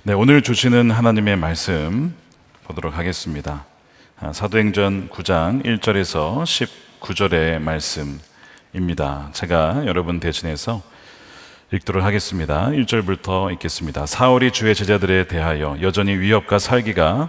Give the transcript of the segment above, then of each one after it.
네, 오늘 주시는 하나님의 말씀 보도록 하겠습니다. 사도행전 9장 1절에서 19절의 말씀입니다. 제가 여러분 대신해서 읽도록 하겠습니다. 1절부터 읽겠습니다. 사울이 주의 제자들에 대하여 여전히 위협과 살기가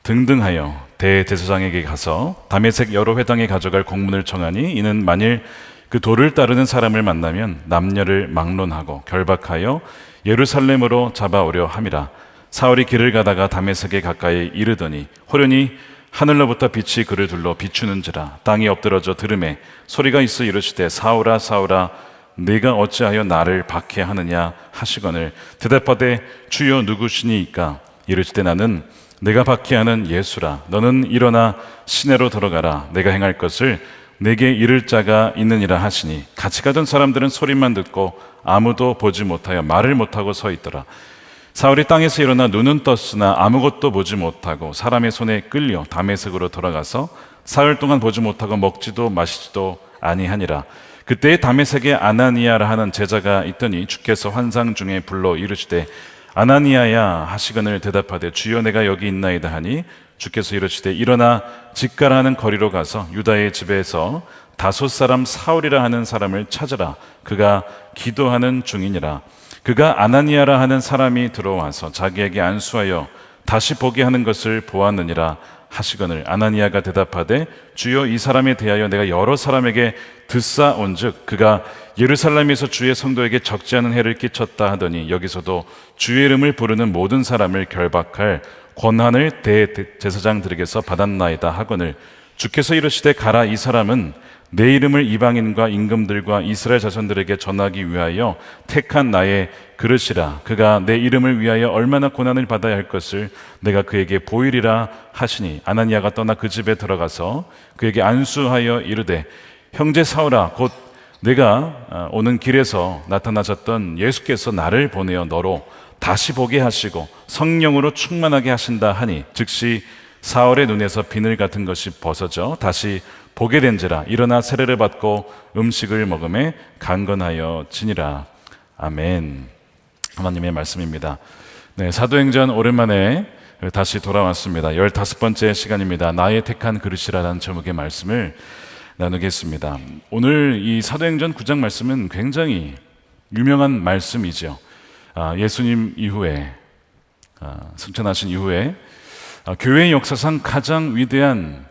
등등하여 대제사장에게 가서 다메섹 여러 회당에 가져갈 공문을 청하니 이는 만일 그 도를 따르는 사람을 만나면 남녀를 막론하고 결박하여 예루살렘으로 잡아오려 함이라. 사울이 길을 가다가 다메섹에 가까이 이르더니 호련히 하늘로부터 빛이 그를 둘러 비추는지라. 땅이 엎드러져 들음에 소리가 있어 이르시되 사울아 사울아 네가 어찌하여 나를 박해하느냐 하시거늘 대답하되 주여 누구시니이까. 이르시되 나는 내가 박해하는 예수라. 너는 일어나 시내로 들어가라. 내가 행할 것을 내게 이를 자가 있느니라 하시니 같이 가던 사람들은 소리만 듣고 아무도 보지 못하여 말을 못하고 서 있더라. 사울이 땅에서 일어나 눈은 떴으나 아무것도 보지 못하고 사람의 손에 끌려 다메섹으로 돌아가서 사흘 동안 보지 못하고 먹지도 마시지도 아니하니라. 그때 다메섹에 아나니아라 하는 제자가 있더니 주께서 환상 중에 불러 이르시되 아나니아야 하시거늘 대답하되 주여 내가 여기 있나이다 하니 주께서 이르시되 일어나 직가라 하는 거리로 가서 유다의 집에서 다소 사람 사울이라 하는 사람을 찾으라. 그가 기도하는 중이니라. 그가 아나니아라 하는 사람이 들어와서 자기에게 안수하여 다시 보게 하는 것을 보았느니라 하시거늘 아나니아가 대답하되 주여 이 사람에 대하여 내가 여러 사람에게 듣사온즉 그가 예루살렘에서 주의 성도에게 적지 않은 해를 끼쳤다 하더니 여기서도 주의 이름을 부르는 모든 사람을 결박할 권한을 대제사장들에게서 받았나이다 하거늘 주께서 이르시되 가라. 이 사람은 내 이름을 이방인과 임금들과 이스라엘 자손들에게 전하기 위하여 택한 나의 그릇이라. 그가 내 이름을 위하여 얼마나 고난을 받아야 할 것을 내가 그에게 보이리라 하시니 아나니아가 떠나 그 집에 들어가서 그에게 안수하여 이르되 형제 사울아 곧 내가 오는 길에서 나타나셨던 예수께서 나를 보내어 너로 다시 보게 하시고 성령으로 충만하게 하신다 하니 즉시 사울의 눈에서 비늘 같은 것이 벗어져 다시 보게 된지라. 일어나 세례를 받고 음식을 먹음에 강건하여 지니라. 아멘. 하나님의 말씀입니다. 네, 사도행전 오랜만에 다시 돌아왔습니다. 15번째 시간입니다. 나의 택한 그릇이라는 제목의 말씀을 나누겠습니다. 오늘 이 사도행전 9장 말씀은 굉장히 유명한 말씀이죠. 예수님 이후에 승천하신 이후에 교회의 역사상 가장 위대한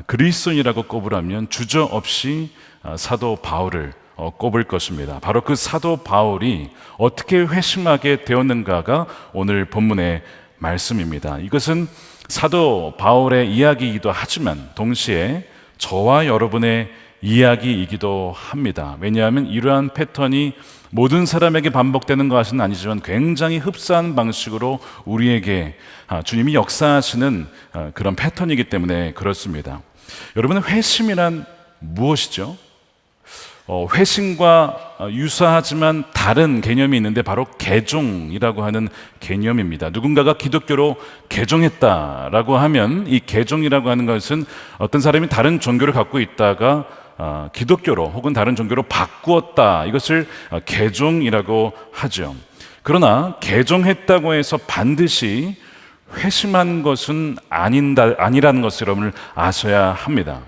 그리스도인이라고 꼽으라면 주저없이 사도 바울을 꼽을 것입니다. 바로 그 사도 바울이 어떻게 회심하게 되었는가가 오늘 본문의 말씀입니다. 이것은 사도 바울의 이야기이기도 하지만 동시에 저와 여러분의 이야기이기도 합니다. 왜냐하면 이러한 패턴이 모든 사람에게 반복되는 것은 아니지만 굉장히 흡사한 방식으로 우리에게 주님이 역사하시는 그런 패턴이기 때문에 그렇습니다. 여러분, 회심이란 무엇이죠? 회심과 유사하지만 다른 개념이 있는데 바로 개종이라고 하는 개념입니다. 누군가가 기독교로 개종했다라고 하면 이 개종이라고 하는 것은 어떤 사람이 다른 종교를 갖고 있다가 기독교로 혹은 다른 종교로 바꾸었다, 이것을 개종이라고 하죠. 그러나 개종했다고 해서 반드시 회심한 것은 아니라는 것을 여러분을 아셔야 합니다.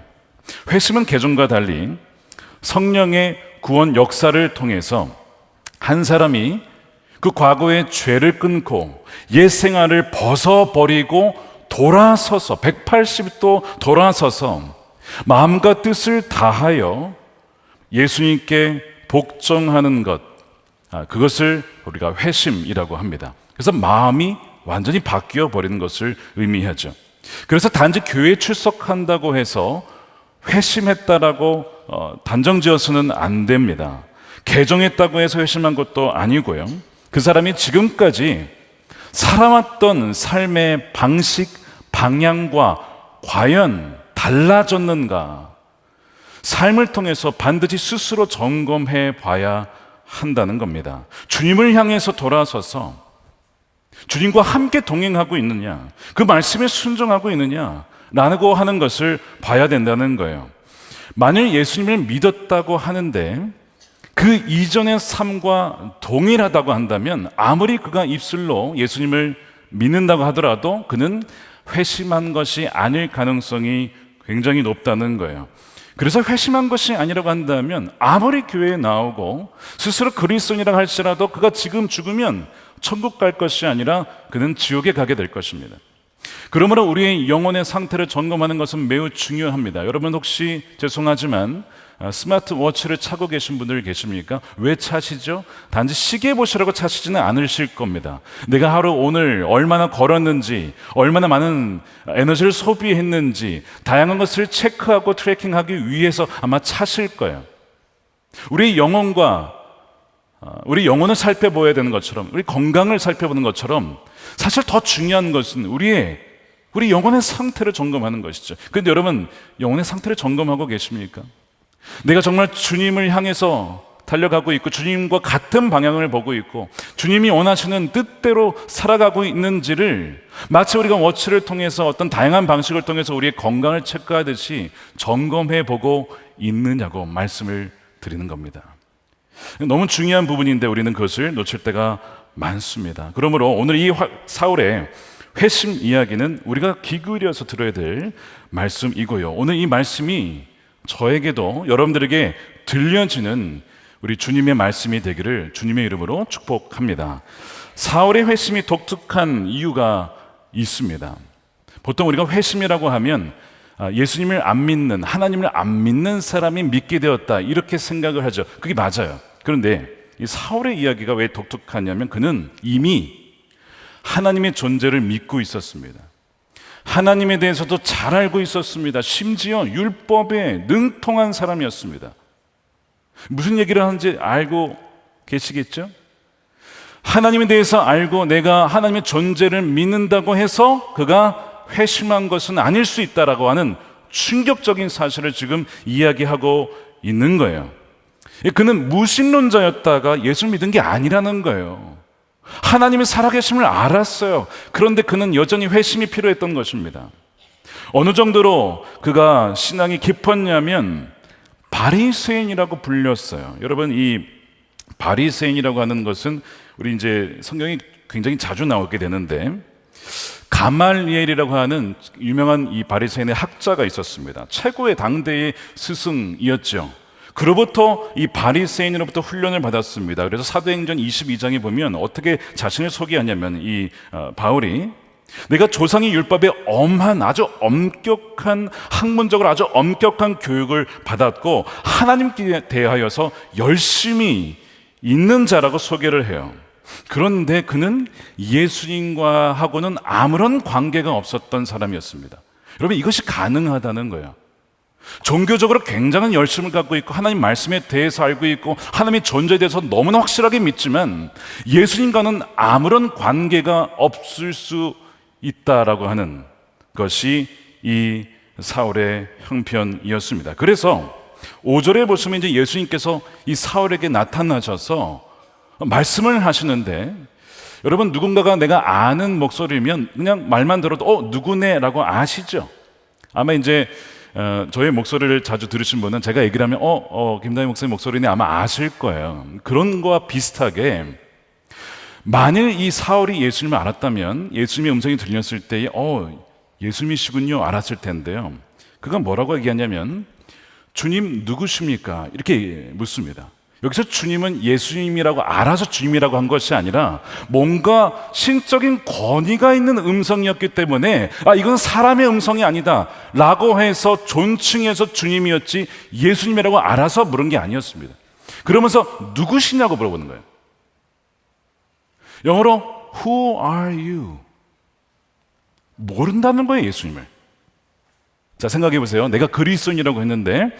회심은 개종과 달리 성령의 구원 역사를 통해서 한 사람이 그 과거의 죄를 끊고 옛 생활을 벗어버리고 돌아서서 180도 돌아서서 마음과 뜻을 다하여 예수님께 복종하는 것, 그것을 우리가 회심이라고 합니다. 그래서 마음이 완전히 바뀌어 버리는 것을 의미하죠. 그래서 단지 교회에 출석한다고 해서 회심했다라고 단정지어서는 안 됩니다. 개종했다고 해서 회심한 것도 아니고요. 그 사람이 지금까지 살아왔던 삶의 방식, 방향과 과연 달라졌는가? 삶을 통해서 반드시 스스로 점검해 봐야 한다는 겁니다. 주님을 향해서 돌아서서 주님과 함께 동행하고 있느냐, 그 말씀에 순종하고 있느냐라고 하는 것을 봐야 된다는 거예요. 만일 예수님을 믿었다고 하는데 그 이전의 삶과 동일하다고 한다면 아무리 그가 입술로 예수님을 믿는다고 하더라도 그는 회심한 것이 아닐 가능성이 굉장히 높다는 거예요. 그래서 회심한 것이 아니라고 한다면 아무리 교회에 나오고 스스로 그리스도인이라고 할지라도 그가 지금 죽으면 천국 갈 것이 아니라 그는 지옥에 가게 될 것입니다. 그러므로 우리의 영혼의 상태를 점검하는 것은 매우 중요합니다. 여러분 혹시 죄송하지만 스마트워치를 차고 계신 분들 계십니까? 왜 차시죠? 단지 시계 보시라고 차시지는 않으실 겁니다. 내가 하루 오늘 얼마나 걸었는지, 얼마나 많은 에너지를 소비했는지 다양한 것을 체크하고 트래킹하기 위해서 아마 차실 거예요. 우리 영혼과 우리 영혼을 살펴봐야 되는 것처럼, 우리 건강을 살펴보는 것처럼 사실 더 중요한 것은 우리 영혼의 상태를 점검하는 것이죠. 그런데 여러분, 영혼의 상태를 점검하고 계십니까? 내가 정말 주님을 향해서 달려가고 있고 주님과 같은 방향을 보고 있고 주님이 원하시는 뜻대로 살아가고 있는지를 마치 우리가 워치를 통해서 어떤 다양한 방식을 통해서 우리의 건강을 체크하듯이 점검해 보고 있느냐고 말씀을 드리는 겁니다. 너무 중요한 부분인데 우리는 그것을 놓칠 때가 많습니다. 그러므로 오늘 이 사울의 회심 이야기는 우리가 귀 기울여서 들어야 될 말씀이고요. 오늘 이 말씀이 저에게도 여러분들에게 들려지는 우리 주님의 말씀이 되기를 주님의 이름으로 축복합니다. 사울의 회심이 독특한 이유가 있습니다. 보통 우리가 회심이라고 하면 예수님을 안 믿는, 하나님을 안 믿는 사람이 믿게 되었다 이렇게 생각을 하죠. 그게 맞아요. 그런데 이 사울의 이야기가 왜 독특하냐면 그는 이미 하나님의 존재를 믿고 있었습니다. 하나님에 대해서도 잘 알고 있었습니다. 심지어 율법에 능통한 사람이었습니다. 무슨 얘기를 하는지 알고 계시겠죠? 하나님에 대해서 알고 내가 하나님의 존재를 믿는다고 해서 그가 회심한 것은 아닐 수 있다라고 하는 충격적인 사실을 지금 이야기하고 있는 거예요. 그는 무신론자였다가 예수 믿은 게 아니라는 거예요. 하나님의 살아계심을 알았어요. 그런데 그는 여전히 회심이 필요했던 것입니다. 어느 정도로 그가 신앙이 깊었냐면 바리새인이라고 불렸어요. 여러분, 이 바리새인이라고 하는 것은 우리 이제 성경이 굉장히 자주 나오게 되는데 가말리엘이라고 하는 유명한 이 바리새인의 학자가 있었습니다. 최고의 당대의 스승이었죠. 그로부터 이 바리새인으로부터 훈련을 받았습니다. 그래서 사도행전 22장에 보면 어떻게 자신을 소개하냐면 이 바울이 내가 조상의 율법에 엄한 아주 엄격한 학문적으로 아주 엄격한 교육을 받았고 하나님께 대하여서 열심히 있는 자라고 소개를 해요. 그런데 그는 예수님과 하고는 아무런 관계가 없었던 사람이었습니다. 여러분, 이것이 가능하다는 거예요. 종교적으로 굉장한 열심을 갖고 있고 하나님 말씀에 대해서 알고 있고 하나님의 존재에 대해서 너무나 확실하게 믿지만 예수님과는 아무런 관계가 없을 수 있다라고 하는 것이 이 사울의 형편이었습니다. 그래서 5절에 보시면 이제 예수님께서 이 사울에게 나타나셔서 말씀을 하시는데 여러분, 누군가가 내가 아는 목소리면 그냥 말만 들어도 누구네라고 아시죠? 아마 이제 저의 목소리를 자주 들으신 분은 제가 얘기를 하면 김다희 목사님 목소리네 아마 아실 거예요. 그런 거와 비슷하게 만일 이 사울이 예수님을 알았다면 예수님의 음성이 들렸을 때에 예수님이시군요 알았을 텐데요. 그가 뭐라고 얘기하냐면 주님 누구십니까? 이렇게 묻습니다. 여기서 주님은 예수님이라고 알아서 주님이라고 한 것이 아니라 뭔가 신적인 권위가 있는 음성이었기 때문에 이건 사람의 음성이 아니다 라고 해서 존칭해서 주님이었지 예수님이라고 알아서 물은 게 아니었습니다. 그러면서 누구시냐고 물어보는 거예요. 영어로 Who are you? 모른다는 거예요, 예수님을. 자, 생각해 보세요. 내가 그리스도인이라고 했는데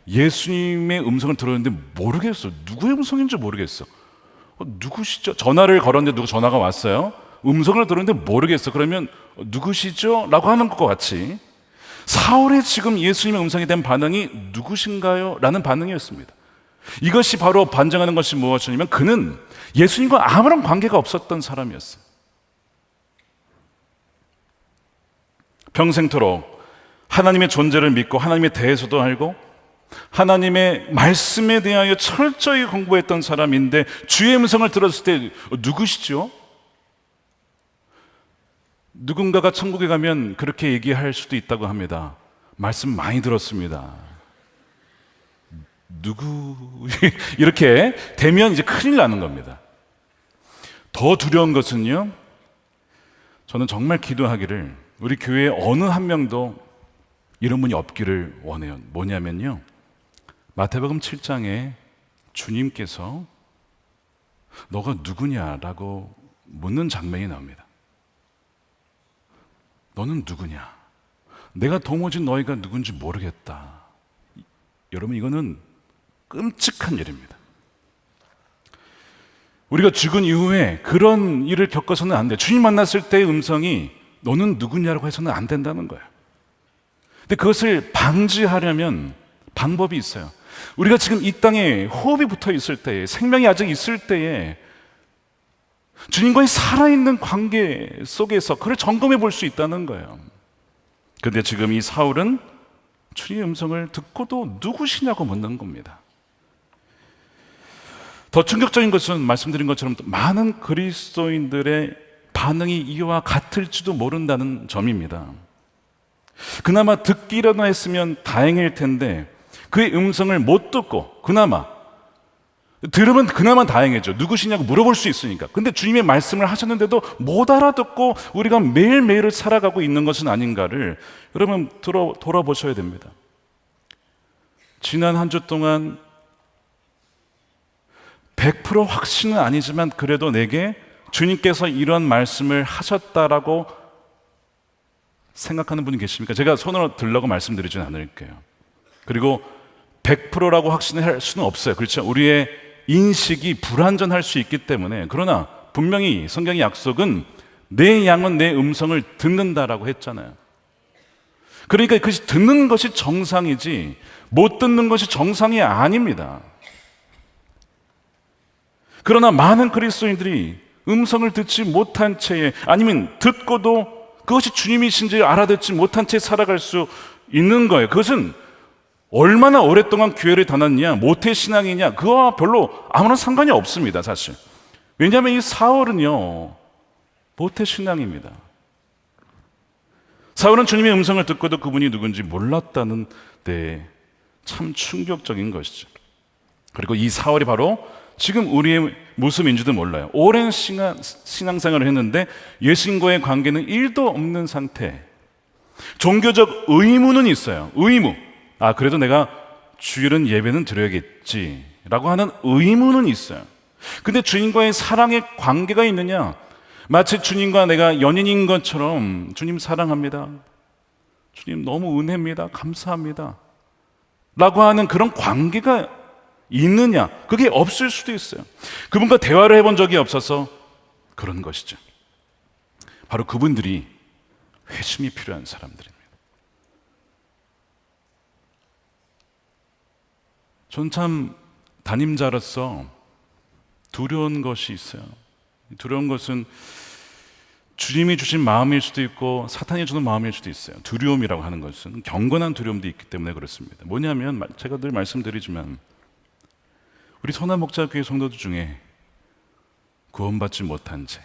예수님의 음성을 들었는데 모르겠어. 누구의 음성인지 모르겠어. 누구시죠? 전화를 걸었는데 누구 전화가 왔어요. 음성을 들었는데 모르겠어. 그러면 누구시죠? 라고 하는 것과 같이 사울의 지금 예수님의 음성에 대한 반응이 누구신가요? 라는 반응이었습니다. 이것이 바로 반증하는 것이 무엇이냐면 그는 예수님과 아무런 관계가 없었던 사람이었어요. 평생토록 하나님의 존재를 믿고 하나님에 대해서도 알고 하나님의 말씀에 대하여 철저히 공부했던 사람인데 주의 음성을 들었을 때 누구시죠? 누군가가 천국에 가면 그렇게 얘기할 수도 있다고 합니다. 말씀 많이 들었습니다. 누구? 이렇게 되면 이제 큰일 나는 겁니다. 더 두려운 것은요, 저는 정말 기도하기를 우리 교회에 어느 한 명도 이런 분이 없기를 원해요. 뭐냐면요, 마태복음 7장에 주님께서 너가 누구냐라고 묻는 장면이 나옵니다. 너는 누구냐? 내가 도무지 너희가 누군지 모르겠다. 여러분, 이거는 끔찍한 일입니다. 우리가 죽은 이후에 그런 일을 겪어서는 안 돼. 주님 만났을 때의 음성이 너는 누구냐라고 해서는 안 된다는 거예요. 근데 그것을 방지하려면 방법이 있어요. 우리가 지금 이 땅에 호흡이 붙어 있을 때에, 생명이 아직 있을 때에 주님과의 살아있는 관계 속에서 그걸 점검해 볼 수 있다는 거예요. 그런데 지금 이 사울은 주님의 음성을 듣고도 누구시냐고 묻는 겁니다. 더 충격적인 것은 말씀드린 것처럼 많은 그리스도인들의 반응이 이와 같을지도 모른다는 점입니다. 그나마 듣기라도 했으면 다행일 텐데 그의 음성을 못 듣고, 그나마 들으면 그나마 다행이죠. 누구시냐고 물어볼 수 있으니까. 근데 주님의 말씀을 하셨는데도 못 알아듣고 우리가 매일매일을 살아가고 있는 것은 아닌가를 여러분 돌아보셔야 됩니다. 지난 한 주 동안 100% 확신은 아니지만 그래도 내게 주님께서 이런 말씀을 하셨다라고 생각하는 분이 계십니까? 제가 손으로 들라고 말씀드리지는 않을게요. 그리고 100%라고 확신할 수는 없어요. 그렇죠? 우리의 인식이 불완전할 수 있기 때문에. 그러나 분명히 성경의 약속은 내 양은 내 음성을 듣는다라고 했잖아요. 그러니까 그 듣는 것이 정상이지 못 듣는 것이 정상이 아닙니다. 그러나 많은 그리스도인들이 음성을 듣지 못한 채에, 아니면 듣고도 그것이 주님이신지 알아듣지 못한 채 살아갈 수 있는 거예요. 그것은 얼마나 오랫동안 교회를 다녔냐, 모태신앙이냐, 그거와 별로 아무런 상관이 없습니다, 사실. 왜냐하면 이 사울은요, 모태신앙입니다. 사울은 주님의 음성을 듣고도 그분이 누군지 몰랐다는 데 참 충격적인 것이죠. 그리고 이 사울이 바로 지금 우리의 모습인지도 몰라요. 오랜 신앙생활을 했는데 예수님과의 관계는 1도 없는 상태. 종교적 의무는 있어요. 의무. 그래도 내가 주일은 예배는 드려야겠지 라고 하는 의무는 있어요. 근데 주님과의 사랑의 관계가 있느냐? 마치 주님과 내가 연인인 것처럼 주님 사랑합니다, 주님 너무 은혜입니다, 감사합니다 라고 하는 그런 관계가 있느냐? 그게 없을 수도 있어요. 그분과 대화를 해본 적이 없어서 그런 것이죠. 바로 그분들이 회심이 필요한 사람들입니다. 전 참 담임자로서 두려운 것이 있어요. 두려운 것은 주님이 주신 마음일 수도 있고 사탄이 주는 마음일 수도 있어요. 두려움이라고 하는 것은 경건한 두려움도 있기 때문에 그렇습니다. 뭐냐면 제가 늘 말씀드리지만 우리 선한목자교회 성도들 중에 구원받지 못한 채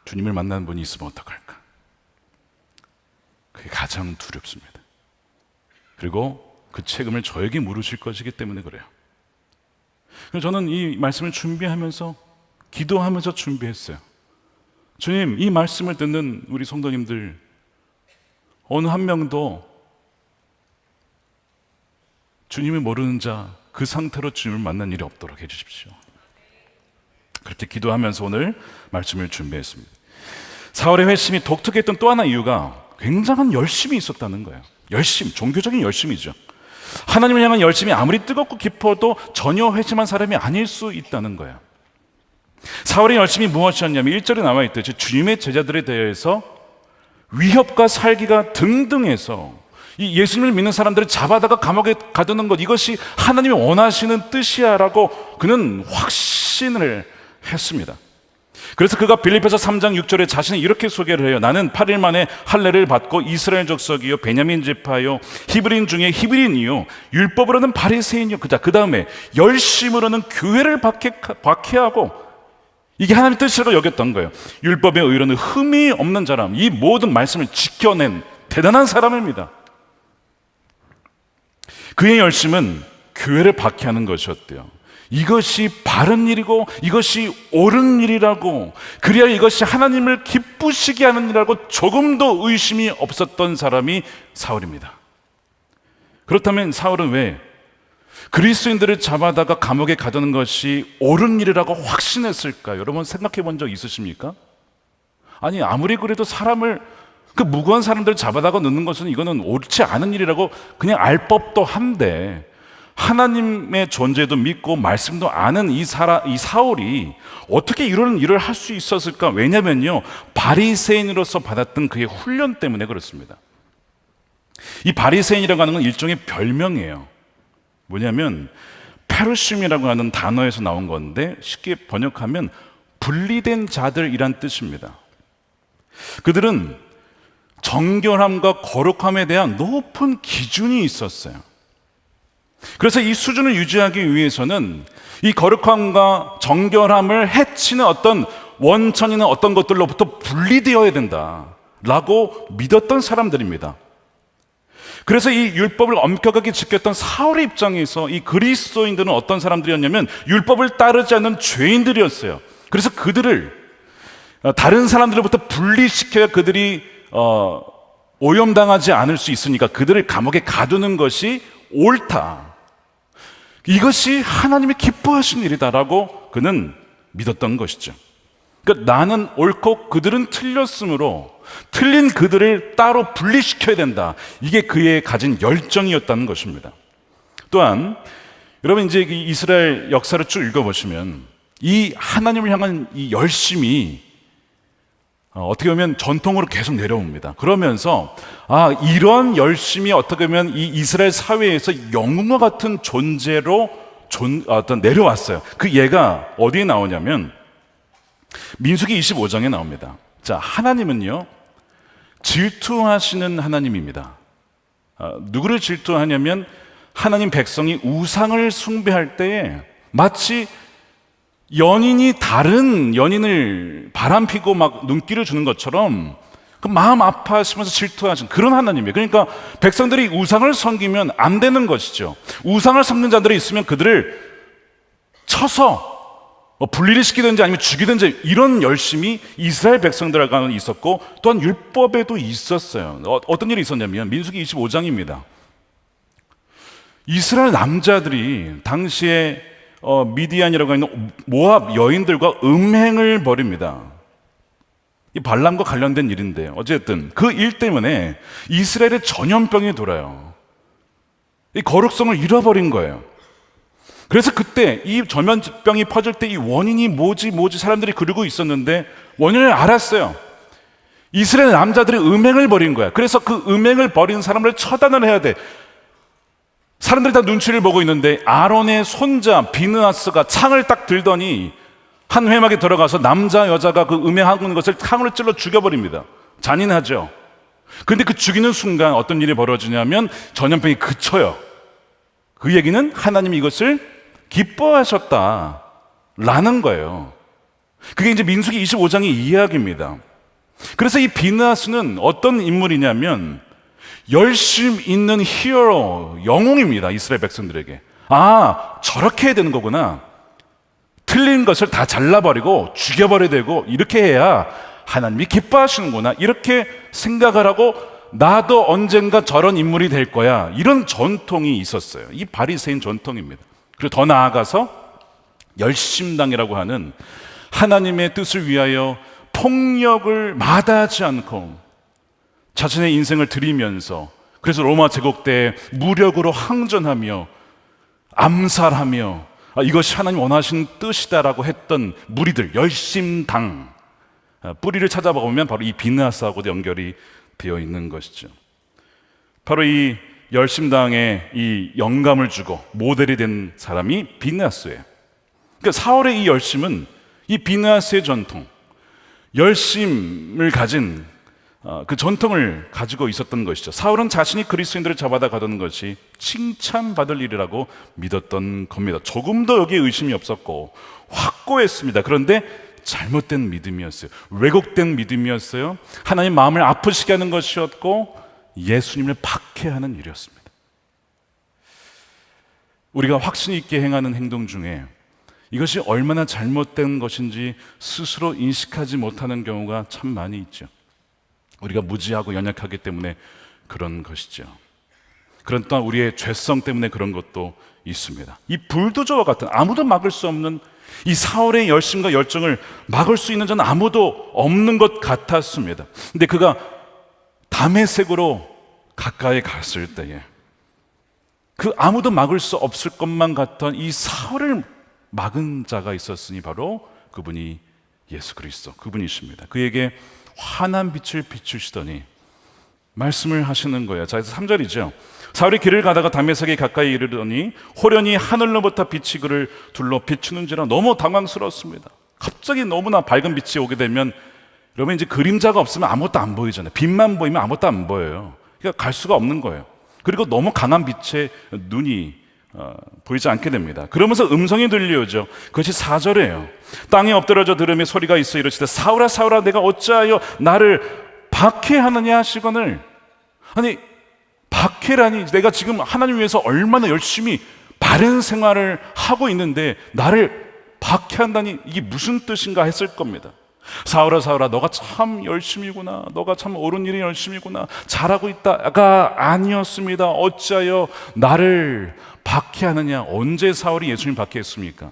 주님을 만난 분이 있으면 어떡할까? 그게 가장 두렵습니다. 그리고 그 책임을 저에게 물으실 것이기 때문에 그래요. 그래서 저는 이 말씀을 준비하면서 기도하면서 준비했어요. 주님, 이 말씀을 듣는 우리 성도님들 어느 한 명도 주님을 모르는 자, 그 상태로 주님을 만난 일이 없도록 해주십시오. 그렇게 기도하면서 오늘 말씀을 준비했습니다. 사울의 회심이 독특했던 또 하나 이유가 굉장한 열심이 있었다는 거예요. 열심, 종교적인 열심이죠. 하나님을 향한 열심이 아무리 뜨겁고 깊어도 전혀 회심한 사람이 아닐 수 있다는 거예요. 사울의 열심이 무엇이었냐면 1절에 나와 있듯이 주님의 제자들에 대해서 위협과 살기가 등등해서 이 예수님을 믿는 사람들을 잡아다가 감옥에 가두는 것, 이것이 하나님이 원하시는 뜻이야 라고 그는 확신을 했습니다. 그래서 그가 빌립보서 3장 6절에 자신이 이렇게 소개를 해요. 나는 8일 만에 할례를 받고 이스라엘 족속이요 베냐민 지파요 히브리인 중에 히브리인이요 율법으로는 바리새인이요. 그 다음에 열심으로는 교회를 박해하고, 이게 하나님의 뜻이라고 여겼던 거예요. 율법의 의로는 흠이 없는 사람, 이 모든 말씀을 지켜낸 대단한 사람입니다. 그의 열심은 교회를 박해하는 것이었대요. 이것이 바른 일이고 이것이 옳은 일이라고, 그래야 이것이 하나님을 기쁘시게 하는 일이라고 조금도 의심이 없었던 사람이 사울입니다. 그렇다면 사울은 왜 그리스도인들을 잡아다가 감옥에 가두는 것이 옳은 일이라고 확신했을까? 여러분 생각해 본 적 있으십니까? 아니, 아무리 그래도 사람을, 그 무고한 사람들을 잡아다가 넣는 것은 이거는 옳지 않은 일이라고 그냥 알 법도 한데, 하나님의 존재도 믿고 말씀도 아는 이 사울이 어떻게 이런 일을 할 수 있었을까? 왜냐면요, 바리새인으로서 받았던 그의 훈련 때문에 그렇습니다. 이 바리새인이라고 하는 건 일종의 별명이에요. 뭐냐면 페르심이라고 하는 단어에서 나온 건데, 쉽게 번역하면 분리된 자들이란 뜻입니다. 그들은 정결함과 거룩함에 대한 높은 기준이 있었어요. 그래서 이 수준을 유지하기 위해서는 이 거룩함과 정결함을 해치는 어떤 원천이나 어떤 것들로부터 분리되어야 된다라고 믿었던 사람들입니다. 그래서 이 율법을 엄격하게 지켰던 사울의 입장에서 이 그리스도인들은 어떤 사람들이었냐면 율법을 따르지 않는 죄인들이었어요. 그래서 그들을 다른 사람들로부터 분리시켜야 그들이 오염당하지 않을 수 있으니까 그들을 감옥에 가두는 것이 옳다, 이것이 하나님이 기뻐하신 일이다라고 그는 믿었던 것이죠. 그러니까 나는 옳고 그들은 틀렸으므로 틀린 그들을 따로 분리시켜야 된다, 이게 그의 가진 열정이었다는 것입니다. 또한 여러분 이제 이스라엘 역사를 쭉 읽어보시면 이 하나님을 향한 이 열심이 어떻게 보면 전통으로 계속 내려옵니다. 그러면서 이런 열심이 어떻게 보면 이 이스라엘 사회에서 영웅과 같은 존재로 내려왔어요. 그 예가 어디에 나오냐면 민수기 25장에 나옵니다. 자, 하나님은요 질투하시는 하나님입니다. 누구를 질투하냐면 하나님 백성이 우상을 숭배할 때에 마치 연인이 다른 연인을 바람피고 막 눈길을 주는 것처럼 그 마음 아파하시면서 질투하시는 그런 하나님이에요. 그러니까 백성들이 우상을 섬기면 안 되는 것이죠. 우상을 섬는 자들이 있으면 그들을 쳐서 분리를 시키든지 아니면 죽이든지, 이런 열심이 이스라엘 백성들에게는 있었고 또한 율법에도 있었어요. 어떤 일이 있었냐면 민수기 25장입니다. 이스라엘 남자들이 당시에 미디안이라고 하는 모압 여인들과 음행을 벌입니다. 이 발람과 관련된 일인데 어쨌든 그 일 때문에 이스라엘의 전염병이 돌아요. 이 거룩성을 잃어버린 거예요. 그래서 그때 이 전염병이 퍼질 때 이 원인이 뭐지 사람들이 그러고 있었는데 원인을 알았어요. 이스라엘 남자들이 음행을 벌인 거야. 그래서 그 음행을 벌인 사람을 처단을 해야 돼. 사람들이 다 눈치를 보고 있는데 아론의 손자 비느하스가 창을 딱 들더니 한 회막에 들어가서 남자 여자가 그 음행하는 것을 창으로 찔러 죽여버립니다. 잔인하죠. 근데 그 죽이는 순간 어떤 일이 벌어지냐면 전염병이 그쳐요. 그 얘기는 하나님이 이것을 기뻐하셨다라는 거예요. 그게 이제 민수기 25장의 이야기입니다. 그래서 이 비느하스는 어떤 인물이냐면 열심 있는 히어로, 영웅입니다. 이스라엘 백성들에게. 저렇게 해야 되는 거구나. 틀린 것을 다 잘라버리고 죽여버려야 되고 이렇게 해야 하나님이 기뻐하시는구나, 이렇게 생각을 하고 나도 언젠가 저런 인물이 될 거야, 이런 전통이 있었어요. 이 바리새인 전통입니다. 그리고 더 나아가서 열심당이라고 하는 하나님의 뜻을 위하여 폭력을 마다하지 않고 자신의 인생을 드리면서, 그래서 로마 제국 때 무력으로 항전하며 암살하며 이것이 하나님 원하시는 뜻이다라고 했던 무리들, 열심당, 뿌리를 찾아보면 바로 이 비느하스하고도 연결이 되어 있는 것이죠. 바로 이 열심당에 이 영감을 주고 모델이 된 사람이 비느하스예요. 그러니까 사울의 이 열심은 이 비느하스의 전통, 열심을 가진 그 전통을 가지고 있었던 것이죠. 사울은 자신이 그리스도인들을 잡아다 가던 것이 칭찬받을 일이라고 믿었던 겁니다. 조금도 여기에 의심이 없었고 확고했습니다. 그런데 잘못된 믿음이었어요. 왜곡된 믿음이었어요. 하나님 마음을 아프시게 하는 것이었고 예수님을 박해하는 일이었습니다. 우리가 확신 있게 행하는 행동 중에 이것이 얼마나 잘못된 것인지 스스로 인식하지 못하는 경우가 참 많이 있죠. 우리가 무지하고 연약하기 때문에 그런 것이죠. 그런 또한 우리의 죄성 때문에 그런 것도 있습니다. 이 불도저와 같은 아무도 막을 수 없는 이 사울의 열심과 열정을 막을 수 있는 자는 아무도 없는 것 같았습니다. 근데 그가 다메섹으로 가까이 갔을 때에 그 아무도 막을 수 없을 것만 같던 이 사울을 막은 자가 있었으니 바로 그분이 예수 그리스도, 그분이십니다. 그에게 환한 빛을 비추시더니 말씀을 하시는 거예요. 자, 그래서 3절이죠. 사울이 길을 가다가 다메섹에 가까이 이르더니 호련히 하늘로부터 빛이 그를 둘러 비추는지라 너무 당황스러웠습니다. 갑자기 너무나 밝은 빛이 오게 되면 여러분 이제 그림자가 없으면 아무것도 안 보이잖아요. 빛만 보이면 아무것도 안 보여요. 그러니까 갈 수가 없는 거예요. 그리고 너무 강한 빛에 눈이 보이지 않게 됩니다. 그러면서 음성이 들려오죠. 그것이 4절이에요. 땅에 엎드러져 들으며 소리가 있어 이르시되 사울아 사울아 내가 어찌하여 나를 박해하느냐 하시거늘. 아니 박해라니, 내가 지금 하나님 위해서 얼마나 열심히 바른 생활을 하고 있는데 나를 박해한다니 이게 무슨 뜻인가 했을 겁니다. 사울아 사울아 너가 참 열심이구나, 너가 참 옳은 일이 열심이구나, 잘하고 있다가 아니었습니다. 어찌하여 나를 박해하느냐. 언제 사울이 예수님 박해했습니까?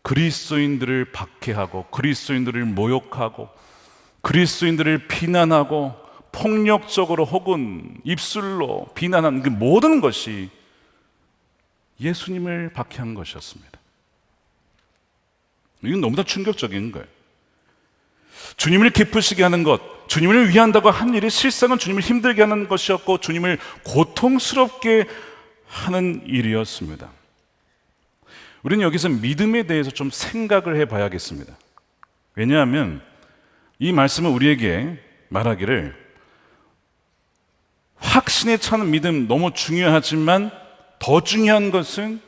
그리스도인들을 박해하고 그리스도인들을 모욕하고 그리스도인들을 비난하고 폭력적으로 혹은 입술로 비난한 그 모든 것이 예수님을 박해한 것이었습니다. 이건 너무나 충격적인 거예요. 주님을 기쁘시게 하는 것, 주님을 위한다고 한 일이 실상은 주님을 힘들게 하는 것이었고 주님을 고통스럽게 하는 일이었습니다. 우리는 여기서 믿음에 대해서 좀 생각을 해봐야겠습니다. 왜냐하면 이 말씀은 우리에게 말하기를 확신에 차는 믿음 너무 중요하지만 더 중요한 것은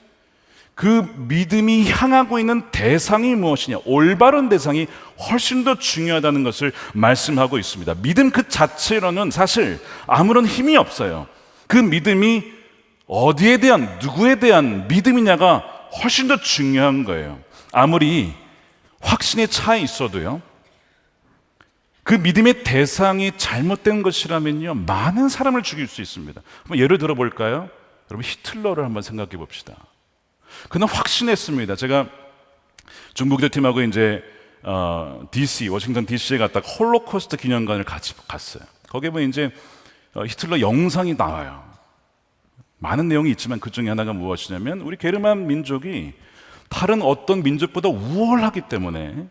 그 믿음이 향하고 있는 대상이 무엇이냐, 올바른 대상이 훨씬 더 중요하다는 것을 말씀하고 있습니다. 믿음 그 자체로는 사실 아무런 힘이 없어요. 그 믿음이 어디에 대한, 누구에 대한 믿음이냐가 훨씬 더 중요한 거예요. 아무리 확신에 차 있어도요, 그 믿음의 대상이 잘못된 것이라면요 많은 사람을 죽일 수 있습니다. 한번 예를 들어 볼까요? 여러분 히틀러를 한번 생각해 봅시다. 그는 확신했습니다. 제가 중국 대표팀하고 이제 DC, 워싱턴 DC에 갔다가 홀로코스트 기념관을 같이 갔어요. 거기에 보면 이제 히틀러 영상이 나와요. 많은 내용이 있지만 그 중에 하나가 무엇이냐면 우리 게르만 민족이 다른 어떤 민족보다 우월하기 때문에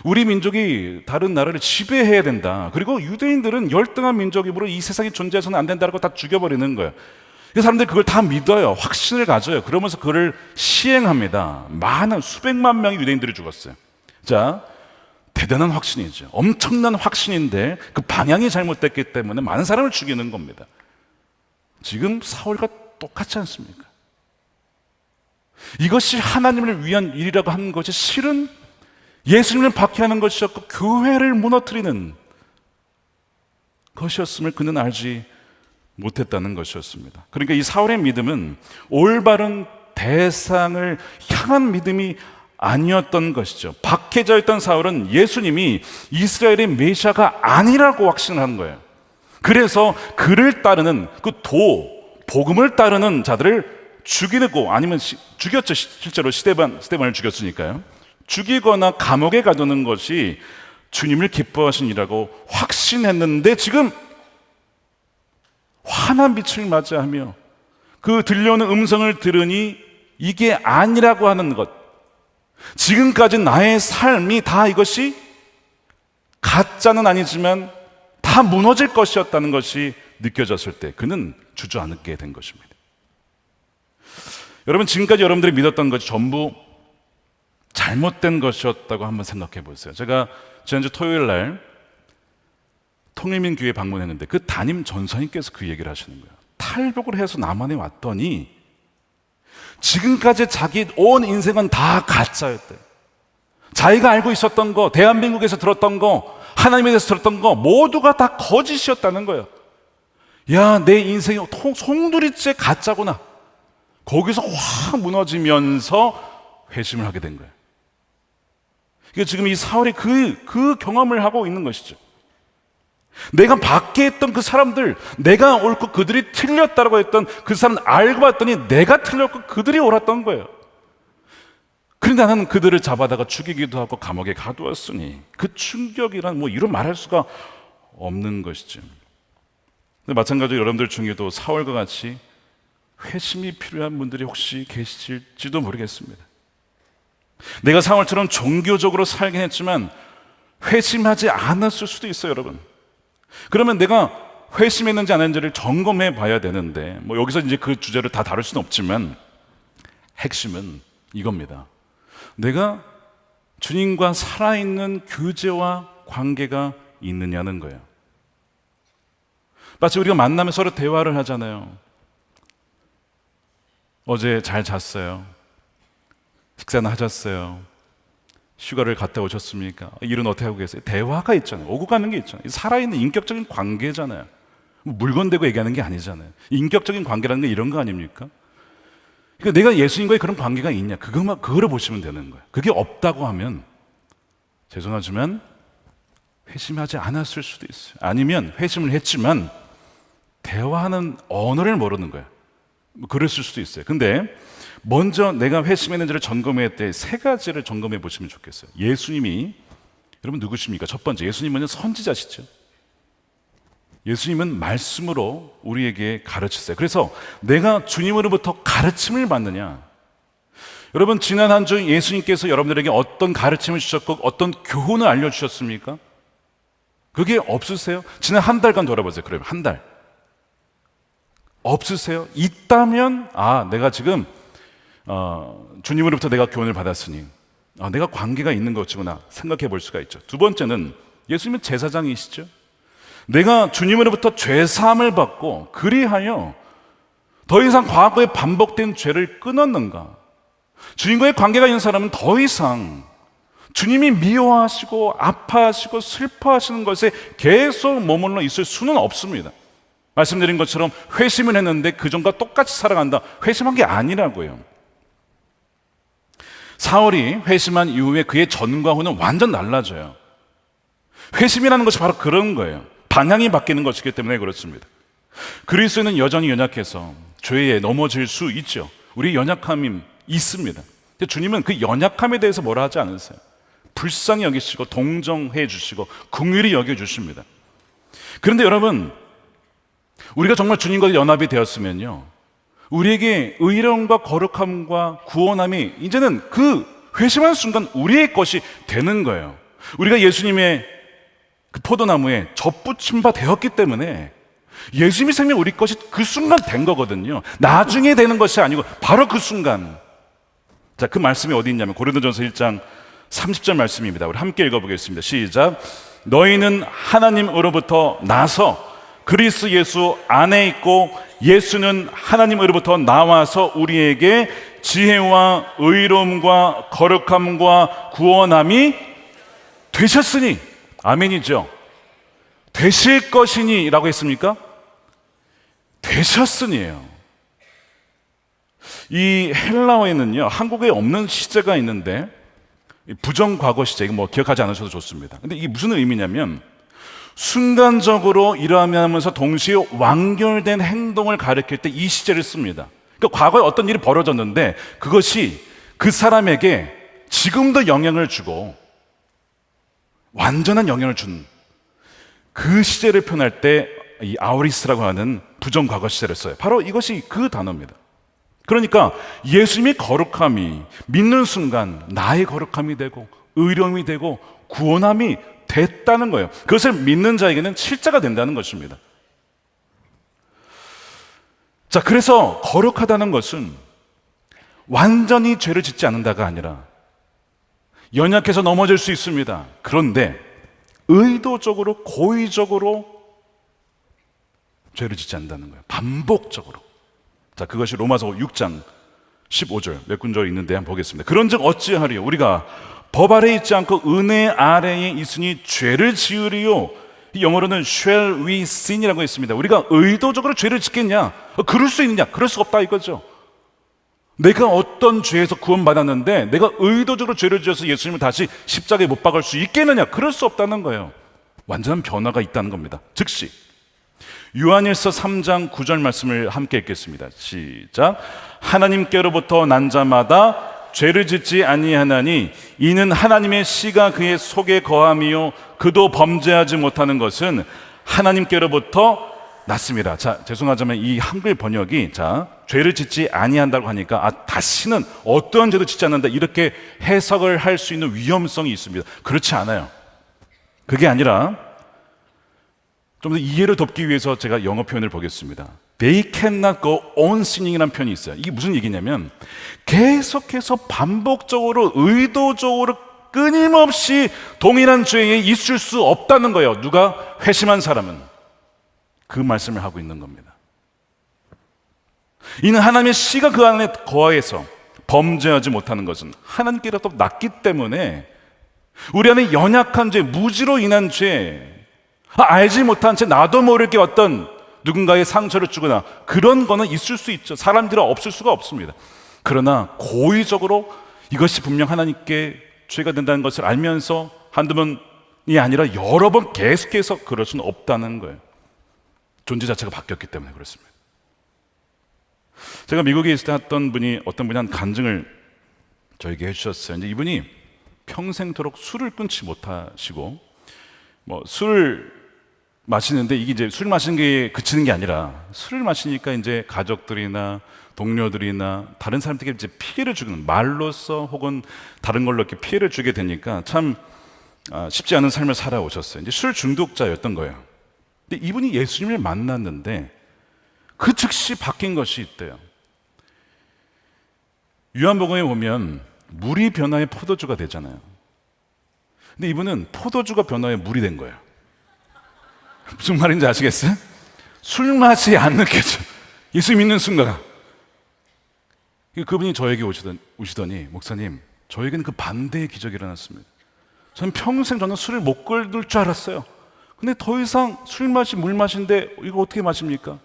우리 민족이 다른 나라를 지배해야 된다. 그리고 유대인들은 열등한 민족이므로 이 세상에 존재해서는 안 된다고 다 죽여버리는 거예요. 그 사람들이 그걸 다 믿어요. 확신을 가져요. 그러면서 그걸 시행합니다. 많은 수백만 명의 유대인들이 죽었어요. 자, 대단한 확신이죠. 엄청난 확신인데 그 방향이 잘못됐기 때문에 많은 사람을 죽이는 겁니다. 지금 사울과 똑같지 않습니까? 이것이 하나님을 위한 일이라고 하는 것이 실은 예수님을 박해하는 것이었고 교회를 무너뜨리는 것이었음을 그는 알지 못했다는 것이었습니다. 그러니까 이 사울의 믿음은 올바른 대상을 향한 믿음이 아니었던 것이죠. 박해자였던 사울은 예수님이 이스라엘의 메시아가 아니라고 확신한 거예요. 그래서 그를 따르는 복음을 따르는 자들을 죽이고, 아니면 죽였죠. 실제로 스데반을 죽였으니까요. 죽이거나 감옥에 가두는 것이 주님을 기뻐하신 일이라고 확신했는데 지금 환한 빛을 맞이하며 그 들려오는 음성을 들으니 이게 아니라고 하는 것, 지금까지 나의 삶이 다 이것이 가짜는 아니지만 다 무너질 것이었다는 것이 느껴졌을 때 그는 주저앉게 된 것입니다. 여러분, 지금까지 여러분들이 믿었던 것이 전부 잘못된 것이었다고 한번 생각해 보세요. 제가 지난주 토요일 날 통일민 교회 방문했는데 그 담임 전사님께서 그 얘기를 하시는 거예요. 탈북을 해서 남한에 왔더니 지금까지 자기 온 인생은 다 가짜였대요. 자기가 알고 있었던 거, 대한민국에서 들었던 거, 하나님에 대해서 들었던 거 모두가 다 거짓이었다는 거예요. 야, 내 인생이 송두리째 가짜구나. 거기서 확 무너지면서 회심을 하게 된 거예요. 그러니까 지금 이 사울이 그 경험을 하고 있는 것이죠. 내가 밖에 있던 그 사람들, 내가 옳고 그들이 틀렸다고 했던 그 사람 알고 봤더니 내가 틀렸고 그들이 옳았던 거예요. 그런데 나는 그들을 잡아다가 죽이기도 하고 감옥에 가두었으니 그 충격이란 뭐 이루 말할 수가 없는 것이죠. 근데 마찬가지로 여러분들 중에도 사울과 같이 회심이 필요한 분들이 혹시 계실지도 모르겠습니다. 내가 사울처럼 종교적으로 살긴 했지만 회심하지 않았을 수도 있어요, 여러분. 그러면 내가 회심했는지 안 했는지를 점검해 봐야 되는데, 뭐 여기서 이제 그 주제를 다 다룰 수는 없지만 핵심은 이겁니다. 내가 주님과 살아있는 교제와 관계가 있느냐는 거예요. 마치 우리가 만나면 서로 대화를 하잖아요. 어제 잘 잤어요? 식사는 하셨어요? 휴가를 갔다 오셨습니까? 일은 어떻게 하고 계세요? 대화가 있잖아요. 오고 가는 게 있잖아요. 살아있는 인격적인 관계잖아요. 물건 대고 얘기하는 게 아니잖아요. 인격적인 관계라는 게 이런 거 아닙니까? 그러니까 내가 예수님과의 그런 관계가 있냐, 그거를 보시면 되는 거예요. 그게 없다고 하면 죄송하지만 회심하지 않았을 수도 있어요. 아니면 회심을 했지만 대화하는 언어를 모르는 거예요. 그랬을 수도 있어요. 근데 먼저 내가 회심했는지를 점검할 때 세 가지를 점검해 보시면 좋겠어요. 예수님이, 여러분 누구십니까? 첫 번째, 예수님은 선지자시죠. 예수님은 말씀으로 우리에게 가르치세요. 그래서 내가 주님으로부터 가르침을 받느냐? 여러분, 지난 한 주 예수님께서 여러분들에게 어떤 가르침을 주셨고 어떤 교훈을 알려주셨습니까? 그게 없으세요? 지난 한 달간 돌아보세요. 그러면 한 달 없으세요? 있다면 내가 지금 주님으로부터 내가 교훈을 받았으니 내가 관계가 있는 것이구나 생각해 볼 수가 있죠. 두 번째는 예수님은 제사장이시죠. 내가 주님으로부터 죄사함을 받고 그리하여 더 이상 과거에 반복된 죄를 끊었는가? 주님과의 관계가 있는 사람은 더 이상 주님이 미워하시고 아파하시고 슬퍼하시는 것에 계속 머물러 있을 수는 없습니다. 말씀드린 것처럼 회심을 했는데 그전과 똑같이 살아간다, 회심한 게 아니라고요. 사울이 회심한 이후에 그의 전과 후는 완전 달라져요. 회심이라는 것이 바로 그런 거예요. 방향이 바뀌는 것이기 때문에 그렇습니다. 그리스도는 여전히 연약해서 죄에 넘어질 수 있죠. 우리 연약함이 있습니다. 근데 주님은 그 연약함에 대해서 뭐라 하지 않으세요. 불쌍히 여기시고 동정해 주시고 긍휼히 여겨 주십니다. 그런데 여러분, 우리가 정말 주님과 연합이 되었으면요, 우리에게 의로움과 거룩함과 구원함이 이제는 그 회심한 순간 우리의 것이 되는 거예요. 우리가 예수님의 그 포도나무에 접붙임 바 되었기 때문에 예수님의 생명이 우리 것이 그 순간 된 거거든요. 나중에 되는 것이 아니고 바로 그 순간. 자, 그 말씀이 어디 있냐면 고린도전서 1장 30절 말씀입니다. 우리 함께 읽어보겠습니다. 시작. 너희는 하나님으로부터 나서 그리스도 예수 안에 있고 예수는 하나님으로부터 나와서 우리에게 지혜와 의로움과 거룩함과 구원함이 되셨으니, 아멘이죠. 되실 것이니 라고 했습니까? 되셨으니예요. 이 헬라어에는요, 한국에 없는 시제가 있는데 부정과거 시제, 이거 뭐 기억하지 않으셔도 좋습니다. 근데 이게 무슨 의미냐면 순간적으로 일어나면서 동시에 완결된 행동을 가리킬 때 이 시제를 씁니다. 그러니까 과거에 어떤 일이 벌어졌는데 그것이 그 사람에게 지금도 영향을 주고 완전한 영향을 준 그 시제를 표현할 때 이 아우리스라고 하는 부정과거 시제를 써요. 바로 이것이 그 단어입니다. 그러니까 예수님의 거룩함이 믿는 순간 나의 거룩함이 되고 의로움이 되고 구원함이 됐다는 거예요. 그것을 믿는 자에게는 실제가 된다는 것입니다. 자, 그래서 거룩하다는 것은 완전히 죄를 짓지 않는다가 아니라 연약해서 넘어질 수 있습니다. 그런데 의도적으로, 고의적으로 죄를 짓지 않는다는 거예요. 반복적으로. 자, 그것이 로마서 6장 15절 몇 군절 있는데 한번 보겠습니다. 그런즉 어찌하리요? 우리가 법 아래에 있지 않고 은혜 아래에 있으니 죄를 지으리요? 이 영어로는 shall we sin이라고 했습니다. 우리가 의도적으로 죄를 짓겠냐? 그럴 수 있느냐? 그럴 수 없다 이거죠. 내가 어떤 죄에서 구원받았는데 내가 의도적으로 죄를 지어서 예수님을 다시 십자가에 못 박을 수 있겠느냐? 그럴 수 없다는 거예요. 완전한 변화가 있다는 겁니다. 즉시 요한일서 3장 9절 말씀을 함께 읽겠습니다. 시작. 하나님께로부터 난 자마다 죄를 짓지 아니하나니 이는 하나님의 씨가 그의 속에 거함이요 그도 범죄하지 못하는 것은 하나님께로부터 났습니다. 자, 죄송하지만 이 한글 번역이 죄를 짓지 아니한다고 하니까 다시는 어떠한 죄도 짓지 않는다 이렇게 해석을 할 수 있는 위험성이 있습니다. 그렇지 않아요. 그게 아니라 좀 더 이해를 돕기 위해서 제가 영어 표현을 보겠습니다. They cannot go on sinning이라는 표현이 있어요. 이게 무슨 얘기냐면 계속해서 반복적으로 의도적으로 끊임없이 동일한 죄에 있을 수 없다는 거예요. 누가 회심한 사람은 그 말씀을 하고 있는 겁니다. 이는 하나님의 씨가 그 안에 거하여서 범죄하지 못하는 것은 하나님께로부터 났기 때문에 우리 안에 연약한 죄, 무지로 인한 죄, 알지 못한 채 나도 모르게 어떤 누군가의 상처를 주거나 그런 거는 있을 수 있죠. 사람들은 없을 수가 없습니다. 그러나 고의적으로 이것이 분명 하나님께 죄가 된다는 것을 알면서 한두 번이 아니라 여러 번 계속해서 그럴 수는 없다는 거예요. 존재 자체가 바뀌었기 때문에 그렇습니다. 제가 미국에 있을 때 어떤 분이 한 간증을 저에게 해주셨어요. 이제 이분이 평생토록 술을 끊지 못하시고 술을 마시는데 이게 이제 술 마시는 게 그치는 게 아니라 술을 마시니까 이제 가족들이나 동료들이나 다른 사람들에게 이제 피해를 주는 말로써 혹은 다른 걸로 이렇게 피해를 주게 되니까 참 쉽지 않은 삶을 살아오셨어요. 이제 술 중독자였던 거예요. 근데 이분이 예수님을 만났는데 그 즉시 바뀐 것이 있대요. 요한복음에 보면 물이 변화해 포도주가 되잖아요. 근데 이분은 포도주가 변화해 물이 된 거예요. 무슨 말인지 아시겠어요? 술 맛이 안 느껴져. 예수 믿는 순간. 그분이 저에게 오시더니 목사님, 저에게는 그 반대의 기적이 일어났습니다. 저는 평생 술을 못 끊을 줄 알았어요. 근데 더 이상 술 맛이 물 맛인데 이거 어떻게 마십니까?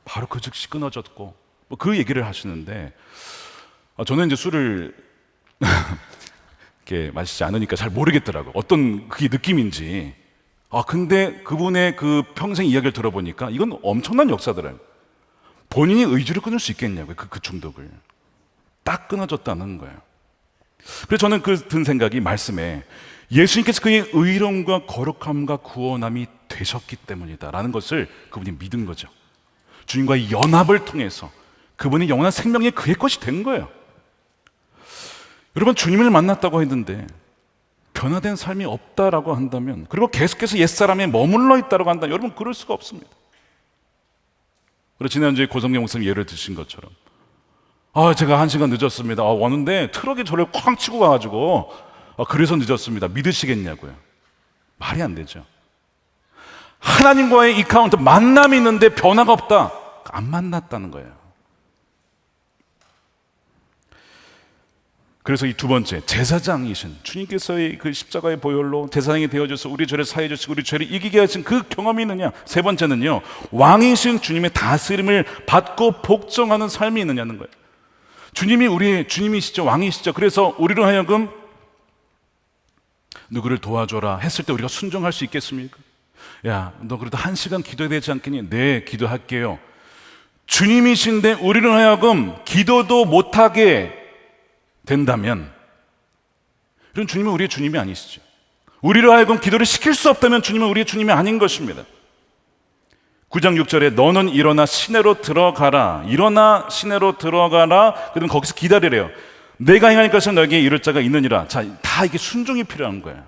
바로 그 즉시 끊어졌고 그 얘기를 하시는데 저는 이제 술을 이렇게 마시지 않으니까 잘 모르겠더라고요. 어떤 그게 느낌인지. 근데 그분의 그 평생 이야기를 들어보니까 이건 엄청난 역사더라고요. 본인이 의지를 끊을 수 있겠냐고요. 그 중독을. 딱 끊어졌다는 거예요. 그래서 저는 든 생각이 말씀에 예수님께서 그의 의로움과 거룩함과 구원함이 되셨기 때문이다라는 것을 그분이 믿은 거죠. 주님과의 연합을 통해서 그분이 영원한 생명이 그의 것이 된 거예요. 여러분, 주님을 만났다고 했는데 변화된 삶이 없다라고 한다면, 그리고 계속해서 옛사람에 머물러 있다고 한다면 여러분 그럴 수가 없습니다. 그리고 지난주에 고성경 목사님 예를 드신 것처럼 제가 1시간 늦었습니다. 왔는데 트럭이 저를 쾅 치고 가가지고 그래서 늦었습니다. 믿으시겠냐고요. 말이 안 되죠. 하나님과의 이 카운트 만남이 있는데 변화가 없다. 안 만났다는 거예요. 그래서 이 두 번째, 제사장이신 주님께서의 그 십자가의 보혈로 제사장이 되어져서 우리 죄를 사해 주시고 우리 죄를 이기게 하신 그 경험이 있느냐. 세 번째는요, 왕이신 주님의 다스림을 받고 복종하는 삶이 있느냐는 거예요. 주님이 우리의 주님이시죠. 왕이시죠. 그래서 우리로 하여금 누구를 도와줘라 했을 때 우리가 순종할 수 있겠습니까? 야, 너 그래도 1시간 기도해야 되지 않겠니? 네, 기도할게요. 주님이신데 우리로 하여금 기도도 못하게 된다면, 그럼 주님은 우리의 주님이 아니시죠. 우리로 하여금 기도를 시킬 수 없다면 주님은 우리의 주님이 아닌 것입니다. 9장 6절에 너는 일어나 시내로 들어가라. 일어나 시내로 들어가라. 그러면 거기서 기다리래요. 내가 행할 것은 너에게 이룰 자가 있느니라. 자, 다 이게 순종이 필요한 거예요.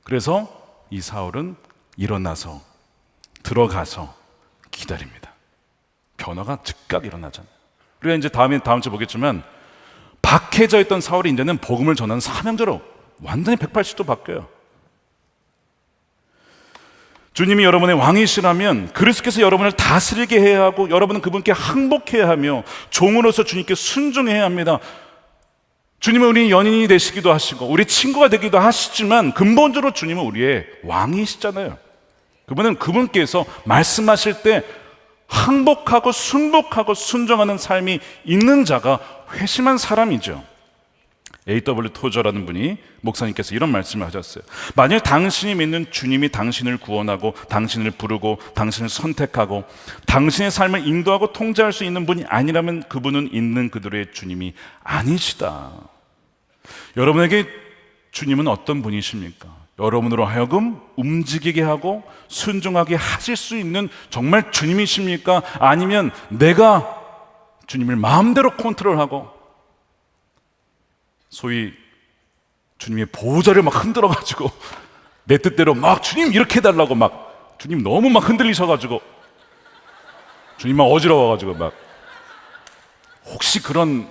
그래서 이 사울은 일어나서 들어가서 기다립니다. 변화가 즉각 일어나잖아요. 그래야 이제 다음 주 보겠지만 박해져 있던 사울이 이제는 복음을 전하는 사명자로 완전히 180도 바뀌어요. 주님이 여러분의 왕이시라면 그리스도께서 여러분을 다스리게 해야 하고 여러분은 그분께 항복해야 하며 종으로서 주님께 순종해야 합니다. 주님은 우리 연인이 되시기도 하시고 우리 친구가 되기도 하시지만 근본적으로 주님은 우리의 왕이시잖아요. 그분은 그분께서 말씀하실 때 항복하고 순복하고 순종하는 삶이 있는 자가 회심한 사람이죠. A.W. 토저라는 분이 목사님께서 이런 말씀을 하셨어요. 만약 당신이 믿는 주님이 당신을 구원하고 당신을 부르고 당신을 선택하고 당신의 삶을 인도하고 통제할 수 있는 분이 아니라면 그분은 있는 그들의 주님이 아니시다. 여러분에게 주님은 어떤 분이십니까? 여러분으로 하여금 움직이게 하고 순종하게 하실 수 있는 정말 주님이십니까? 아니면 내가 주님을 마음대로 컨트롤하고 소위 주님의 보호자를 막 흔들어가지고 내 뜻대로 막 주님 이렇게 해달라고 막 주님 너무 막 흔들리셔가지고 주님 막 어지러워가지고 막 혹시 그런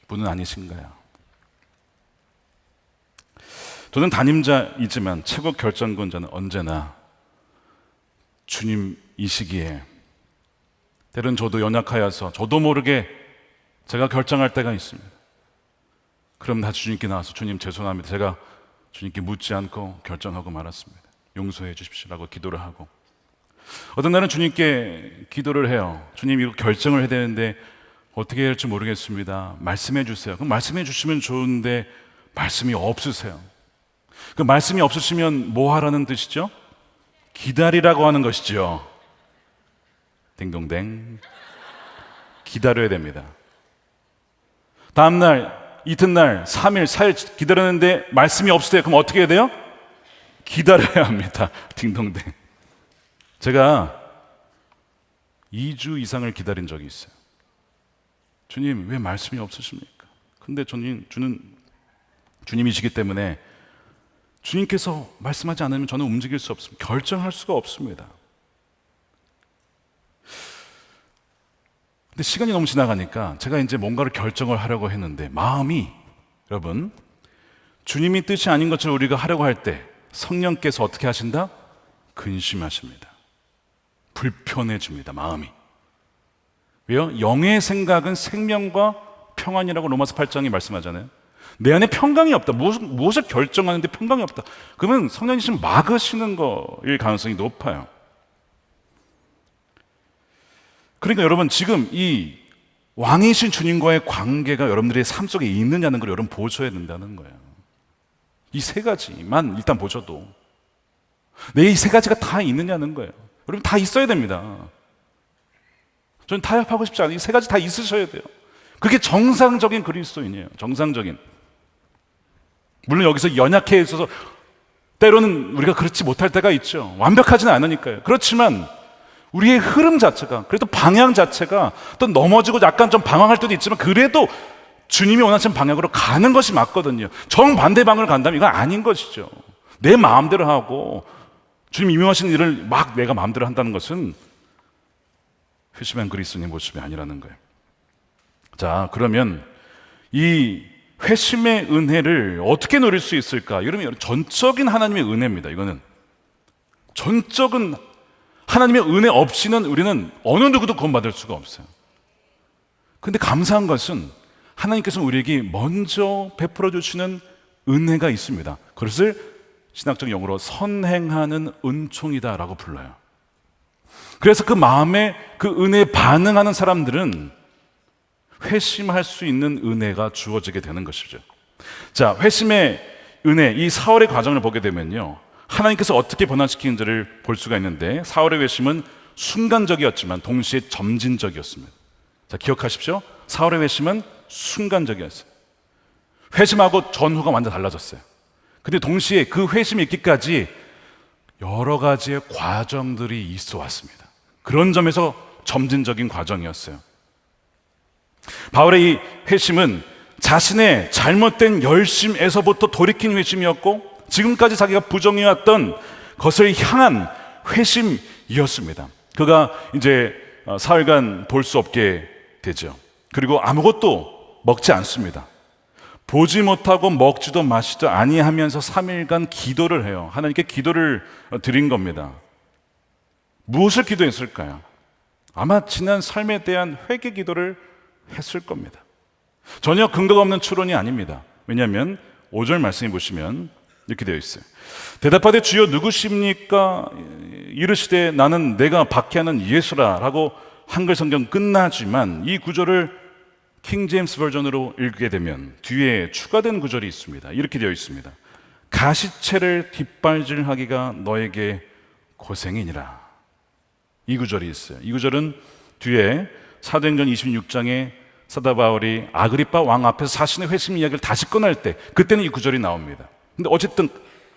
분은 아니신가요? 저는 담임자이지만 최고 결정권자는 언제나 주님이시기에 때론 저도 연약하여서 저도 모르게 제가 결정할 때가 있습니다. 그럼 다시 주님께 나와서 주님 죄송합니다. 제가 주님께 묻지 않고 결정하고 말았습니다. 용서해 주십시오라고 기도를 하고 어떤 날은 주님께 기도를 해요. 주님 이거 결정을 해야 되는데 어떻게 해야 할지 모르겠습니다. 말씀해 주세요. 그럼 말씀해 주시면 좋은데 말씀이 없으세요. 그 말씀이 없으시면 뭐 하라는 뜻이죠? 기다리라고 하는 것이죠. 딩동댕. 기다려야 됩니다. 다음날 이튿날 3일 4일 기다렸는데 말씀이 없으세요. 그럼 어떻게 해야 돼요? 기다려야 합니다. 딩동댕. 제가 2주 이상을 기다린 적이 있어요. 주님 왜 말씀이 없으십니까? 근데 주는 주님이시기 때문에 주님께서 말씀하지 않으면 저는 움직일 수 없습니다. 결정할 수가 없습니다. 근데 시간이 너무 지나가니까 제가 이제 뭔가를 결정을 하려고 했는데 마음이 여러분 주님이 뜻이 아닌 것처럼 우리가 하려고 할 때 성령께서 어떻게 하신다? 근심하십니다. 불편해집니다. 마음이. 왜요? 영의 생각은 생명과 평안이라고 로마서 8장이 말씀하잖아요. 내 안에 평강이 없다. 무엇을 결정하는데 평강이 없다. 그러면 성령이신 막으시는 거일 가능성이 높아요. 그러니까 여러분 지금 이 왕이신 주님과의 관계가 여러분들의 삶 속에 있느냐는 걸 여러분 보셔야 된다는 거예요. 이 세 가지만 일단 보셔도 내 이 세 가지가 다 있느냐는 거예요. 여러분 다 있어야 됩니다. 저는 타협하고 싶지 않아요. 이 세 가지 다 있으셔야 돼요. 그게 정상적인 그리스도인이에요. 정상적인. 물론 여기서 연약해 있어서 때로는 우리가 그렇지 못할 때가 있죠. 완벽하지는 않으니까요. 그렇지만 우리의 흐름 자체가 그래도 방향 자체가 또 넘어지고 약간 좀 방황할 때도 있지만 그래도 주님이 원하시는 방향으로 가는 것이 맞거든요. 정반대 방향을 간다면 이건 아닌 것이죠. 내 마음대로 하고 주님 임명하시는 일을 막 내가 마음대로 한다는 것은 회심한 그리스도인의 모습이 아니라는 거예요. 자, 그러면 이 회심의 은혜를 어떻게 누릴 수 있을까? 이러면 전적인 하나님의 은혜입니다. 이거는 전적인 하나님의 은혜 없이는 우리는 어느 누구도 구원받을 수가 없어요. 근데 감사한 것은 하나님께서 우리에게 먼저 베풀어 주시는 은혜가 있습니다. 그것을 신학적 용어로 선행하는 은총이다라고 불러요. 그래서 그 마음에 그 은혜에 반응하는 사람들은 회심할 수 있는 은혜가 주어지게 되는 것이죠. 자, 회심의 은혜, 이 사월의 과정을 보게 되면요, 하나님께서 어떻게 변화시키는지를 볼 수가 있는데 사월의 회심은 순간적이었지만 동시에 점진적이었습니다. 자, 기억하십시오. 사월의 회심은 순간적이었어요. 회심하고 전후가 완전 달라졌어요. 근데 동시에 그 회심이 있기까지 여러 가지의 과정들이 있어 왔습니다. 그런 점에서 점진적인 과정이었어요. 바울의 이 회심은 자신의 잘못된 열심에서부터 돌이킨 회심이었고 지금까지 자기가 부정해왔던 것을 향한 회심이었습니다. 그가 이제 사흘간 볼 수 없게 되죠. 그리고 아무것도 먹지 않습니다. 보지 못하고 먹지도 마시지도 아니하면서 3일간 기도를 해요. 하나님께 기도를 드린 겁니다. 무엇을 기도했을까요? 아마 지난 삶에 대한 회개 기도를 했을 겁니다. 전혀 근거가 없는 추론이 아닙니다. 왜냐하면 5절 말씀해 보시면 이렇게 되어 있어요. 대답하되 주여 누구십니까? 이르시되 나는 내가 박해하는 예수라 라고 한글 성경 끝나지만 이 구절을 킹 제임스 버전으로 읽게 되면 뒤에 추가된 구절이 있습니다. 이렇게 되어 있습니다. 가시채를 뒷발질하기가 너에게 고생이니라. 이 구절이 있어요. 이 구절은 뒤에 사도행전 26장에 사도 바울이 아그리빠 왕 앞에서 자신의 회심 이야기를 다시 꺼낼 때 그때는 이 구절이 나옵니다. 근데 어쨌든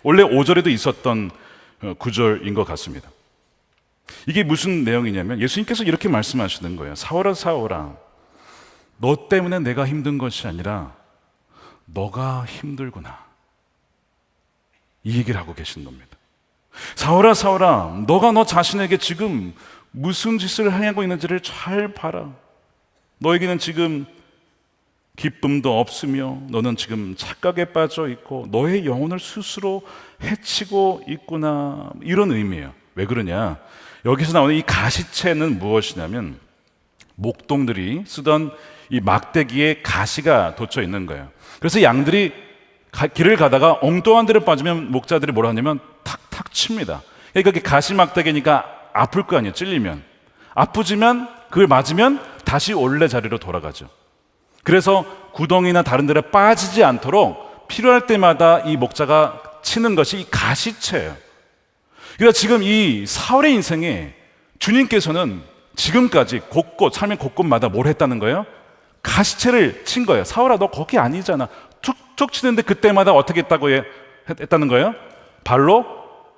원래 5절에도 있었던 구절인 것 같습니다. 이게 무슨 내용이냐면 예수님께서 이렇게 말씀하시는 거예요. 사울아 사울아, 너 때문에 내가 힘든 것이 아니라 너가 힘들구나. 이 얘기를 하고 계신 겁니다. 사울아 사울아, 너가 너 자신에게 지금 무슨 짓을 하고 있는지를 잘 봐라. 너에게는 지금 기쁨도 없으며 너는 지금 착각에 빠져 있고 너의 영혼을 스스로 해치고 있구나. 이런 의미예요. 왜 그러냐? 여기서 나오는 이 가시채는 무엇이냐면 목동들이 쓰던 이 막대기에 가시가 돋쳐 있는 거예요. 그래서 양들이 길을 가다가 엉뚱한 데를 빠지면 목자들이 뭐라 하냐면 탁탁 칩니다. 그러니까 가시 막대기니까 아플 거 아니에요. 찔리면 아프지만 그걸 맞으면 다시 원래 자리로 돌아가죠. 그래서 구덩이나 다른 데를 빠지지 않도록 필요할 때마다 이 목자가 치는 것이 이 가시채예요. 그러니까 지금 이 사울의 인생에 주님께서는 지금까지 곳곳 삶의 곳곳마다 뭘 했다는 거예요? 가시채를 친 거예요. 사울아 너 거기 아니잖아. 툭툭 치는데 그때마다 어떻게 했다는 거예요? 발로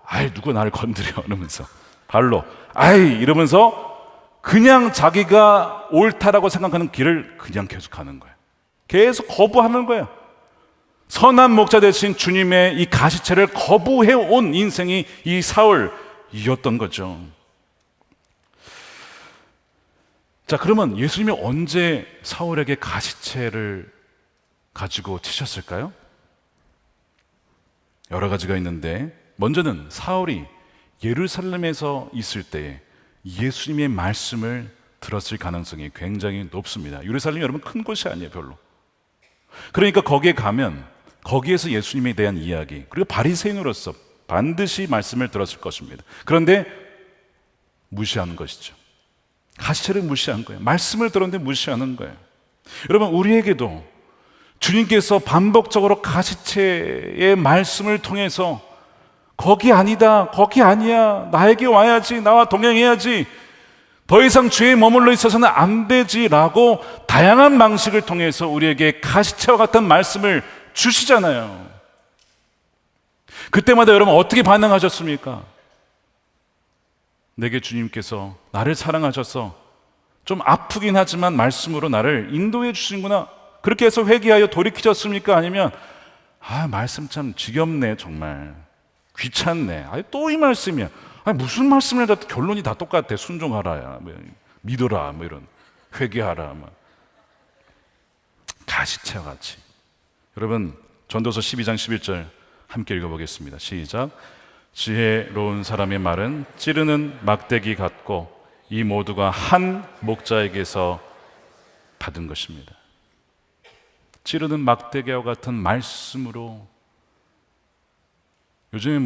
아이 누구 나를 건드려 이러면서 발로 아이 이러면서 그냥 자기가 옳다라고 생각하는 길을 그냥 계속 가는 거예요. 계속 거부하는 거예요. 선한 목자 대신 주님의 이 가시채를 거부해온 인생이 이 사울이었던 거죠. 자, 그러면 예수님이 언제 사울에게 가시채를 가지고 치셨을까요? 여러 가지가 있는데 먼저는 사울이 예루살렘에서 있을 때 예수님의 말씀을 들었을 가능성이 굉장히 높습니다. 예루살렘이 여러분 큰 곳이 아니에요, 별로. 그러니까 거기에 가면 거기에서 예수님에 대한 이야기, 그리고 바리새인으로서 반드시 말씀을 들었을 것입니다. 그런데 무시하는 것이죠. 가시채를 무시한 거예요. 말씀을 들었는데 무시하는 거예요. 여러분, 우리에게도 주님께서 반복적으로 가시채의 말씀을 통해서 거기 아니다, 거기 아니야, 나에게 와야지, 나와 동행해야지, 더 이상 죄에 머물러 있어서는 안 되지라고 다양한 방식을 통해서 우리에게 가시채와 같은 말씀을 주시잖아요. 그때마다 여러분 어떻게 반응하셨습니까? 내게 주님께서 나를 사랑하셔서 좀 아프긴 하지만 말씀으로 나를 인도해 주시는구나, 그렇게 해서 회개하여 돌이키셨습니까? 아니면 말씀 참 지겹네, 정말 귀찮네, 또 이 말씀이야, 무슨 말씀을 해도 결론이 다 똑같아, 순종하라야, 믿어라, 이런 회개하라, 가시채와 같이. 여러분, 전도서 12장 11절 함께 읽어보겠습니다. 시작. 지혜로운 사람의 말은 찌르는 막대기 같고 이 모두가 한 목자에게서 받은 것입니다. 찌르는 막대기와 같은 말씀으로, 요즘에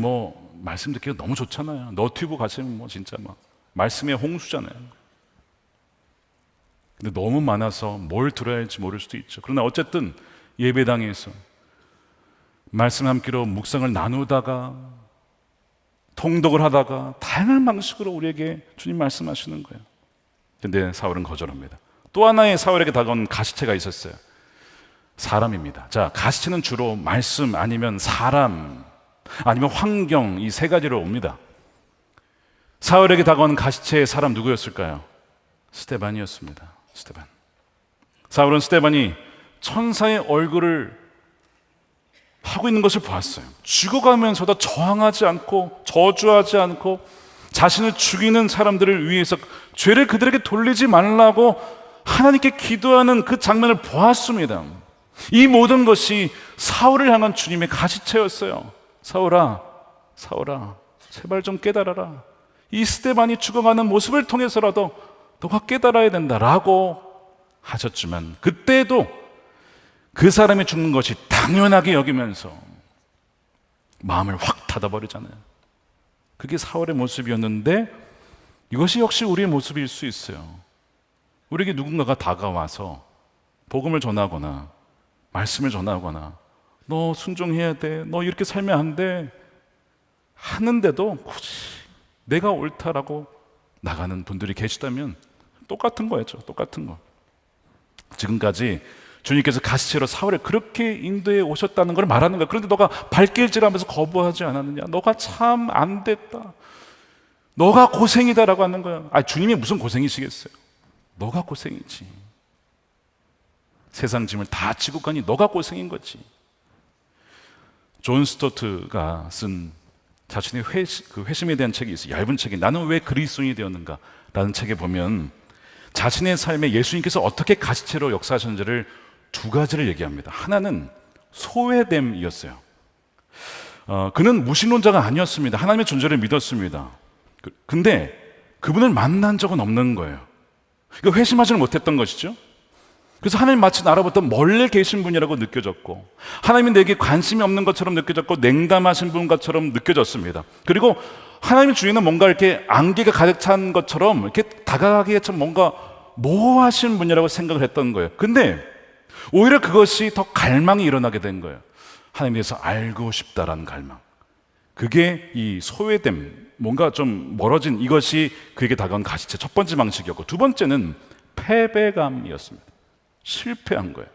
말씀 듣기가 너무 좋잖아요. 너튜브 가시면 진짜 말씀의 홍수잖아요. 근데 너무 많아서 뭘 들어야 할지 모를 수도 있죠. 그러나 어쨌든 예배당에서 말씀 함께로 묵상을 나누다가 통독을 하다가 다양한 방식으로 우리에게 주님 말씀하시는 거예요. 근데 사울은 거절합니다. 또 하나의 사울에게 다가온 가시채가 있었어요. 사람입니다. 자, 가시채는 주로 말씀 아니면 사람 아니면 환경, 이 세 가지로 옵니다. 사울에게 다가온 가시채의 사람 누구였을까요? 스데반이었습니다. 스데반. 사울은 스데반이 천사의 얼굴을 하고 있는 것을 보았어요. 죽어가면서도 저항하지 않고 저주하지 않고 자신을 죽이는 사람들을 위해서 죄를 그들에게 돌리지 말라고 하나님께 기도하는 그 장면을 보았습니다. 이 모든 것이 사울을 향한 주님의 가시체였어요. 사울아, 사울아, 제발 좀 깨달아라. 이 스데반이 죽어가는 모습을 통해서라도 너가 깨달아야 된다라고 하셨지만, 그때도 그 사람이 죽는 것이 당연하게 여기면서 마음을 확 닫아버리잖아요. 그게 사울의 모습이었는데, 이것이 역시 우리의 모습일 수 있어요. 우리에게 누군가가 다가와서 복음을 전하거나 말씀을 전하거나 너 순종해야 돼, 너 이렇게 살면 안 돼 하는데도 굳이 내가 옳다라고 나가는 분들이 계시다면 똑같은 거였죠. 똑같은 거. 지금까지 주님께서 가시체로 사울을 그렇게 인도해 오셨다는 걸 말하는 거야. 그런데 너가 발길질하면서 거부하지 않았느냐? 너가 참 안 됐다, 너가 고생이다라고 하는 거야. 주님이 무슨 고생이시겠어요? 너가 고생이지. 세상 짐을 다 지고 가니 너가 고생인 거지. 존 스토트가 쓴 자신의 회심에 대한 책이 있어요. 얇은 책이 나는 왜 그리스도인이 되었는가 라는 책에 보면 자신의 삶에 예수님께서 어떻게 가시체로 역사하셨는지를 두 가지를 얘기합니다. 하나는 소외됨이었어요. 그는 무신론자가 아니었습니다. 하나님의 존재를 믿었습니다. 근데 그분을 만난 적은 없는 거예요. 그러니까 회심하지는 못했던 것이죠. 그래서 하나님 마치 나로부터 멀리 계신 분이라고 느껴졌고, 하나님이 내게 관심이 없는 것처럼 느껴졌고, 냉담하신 분 것처럼 느껴졌습니다. 그리고 하나님 주위에는 뭔가 이렇게 안개가 가득 찬 것처럼 이렇게 다가가기에 참 뭔가 모호하신 분이라고 생각을 했던 거예요. 근데 오히려 그것이 더 갈망이 일어나게 된 거예요. 하나님에 대해서 알고 싶다라는 갈망. 그게 이 소외됨, 뭔가 좀 멀어진 이것이 그에게 다가온 가시체 첫 번째 방식이었고, 두 번째는 패배감이었습니다. 실패한 거예요.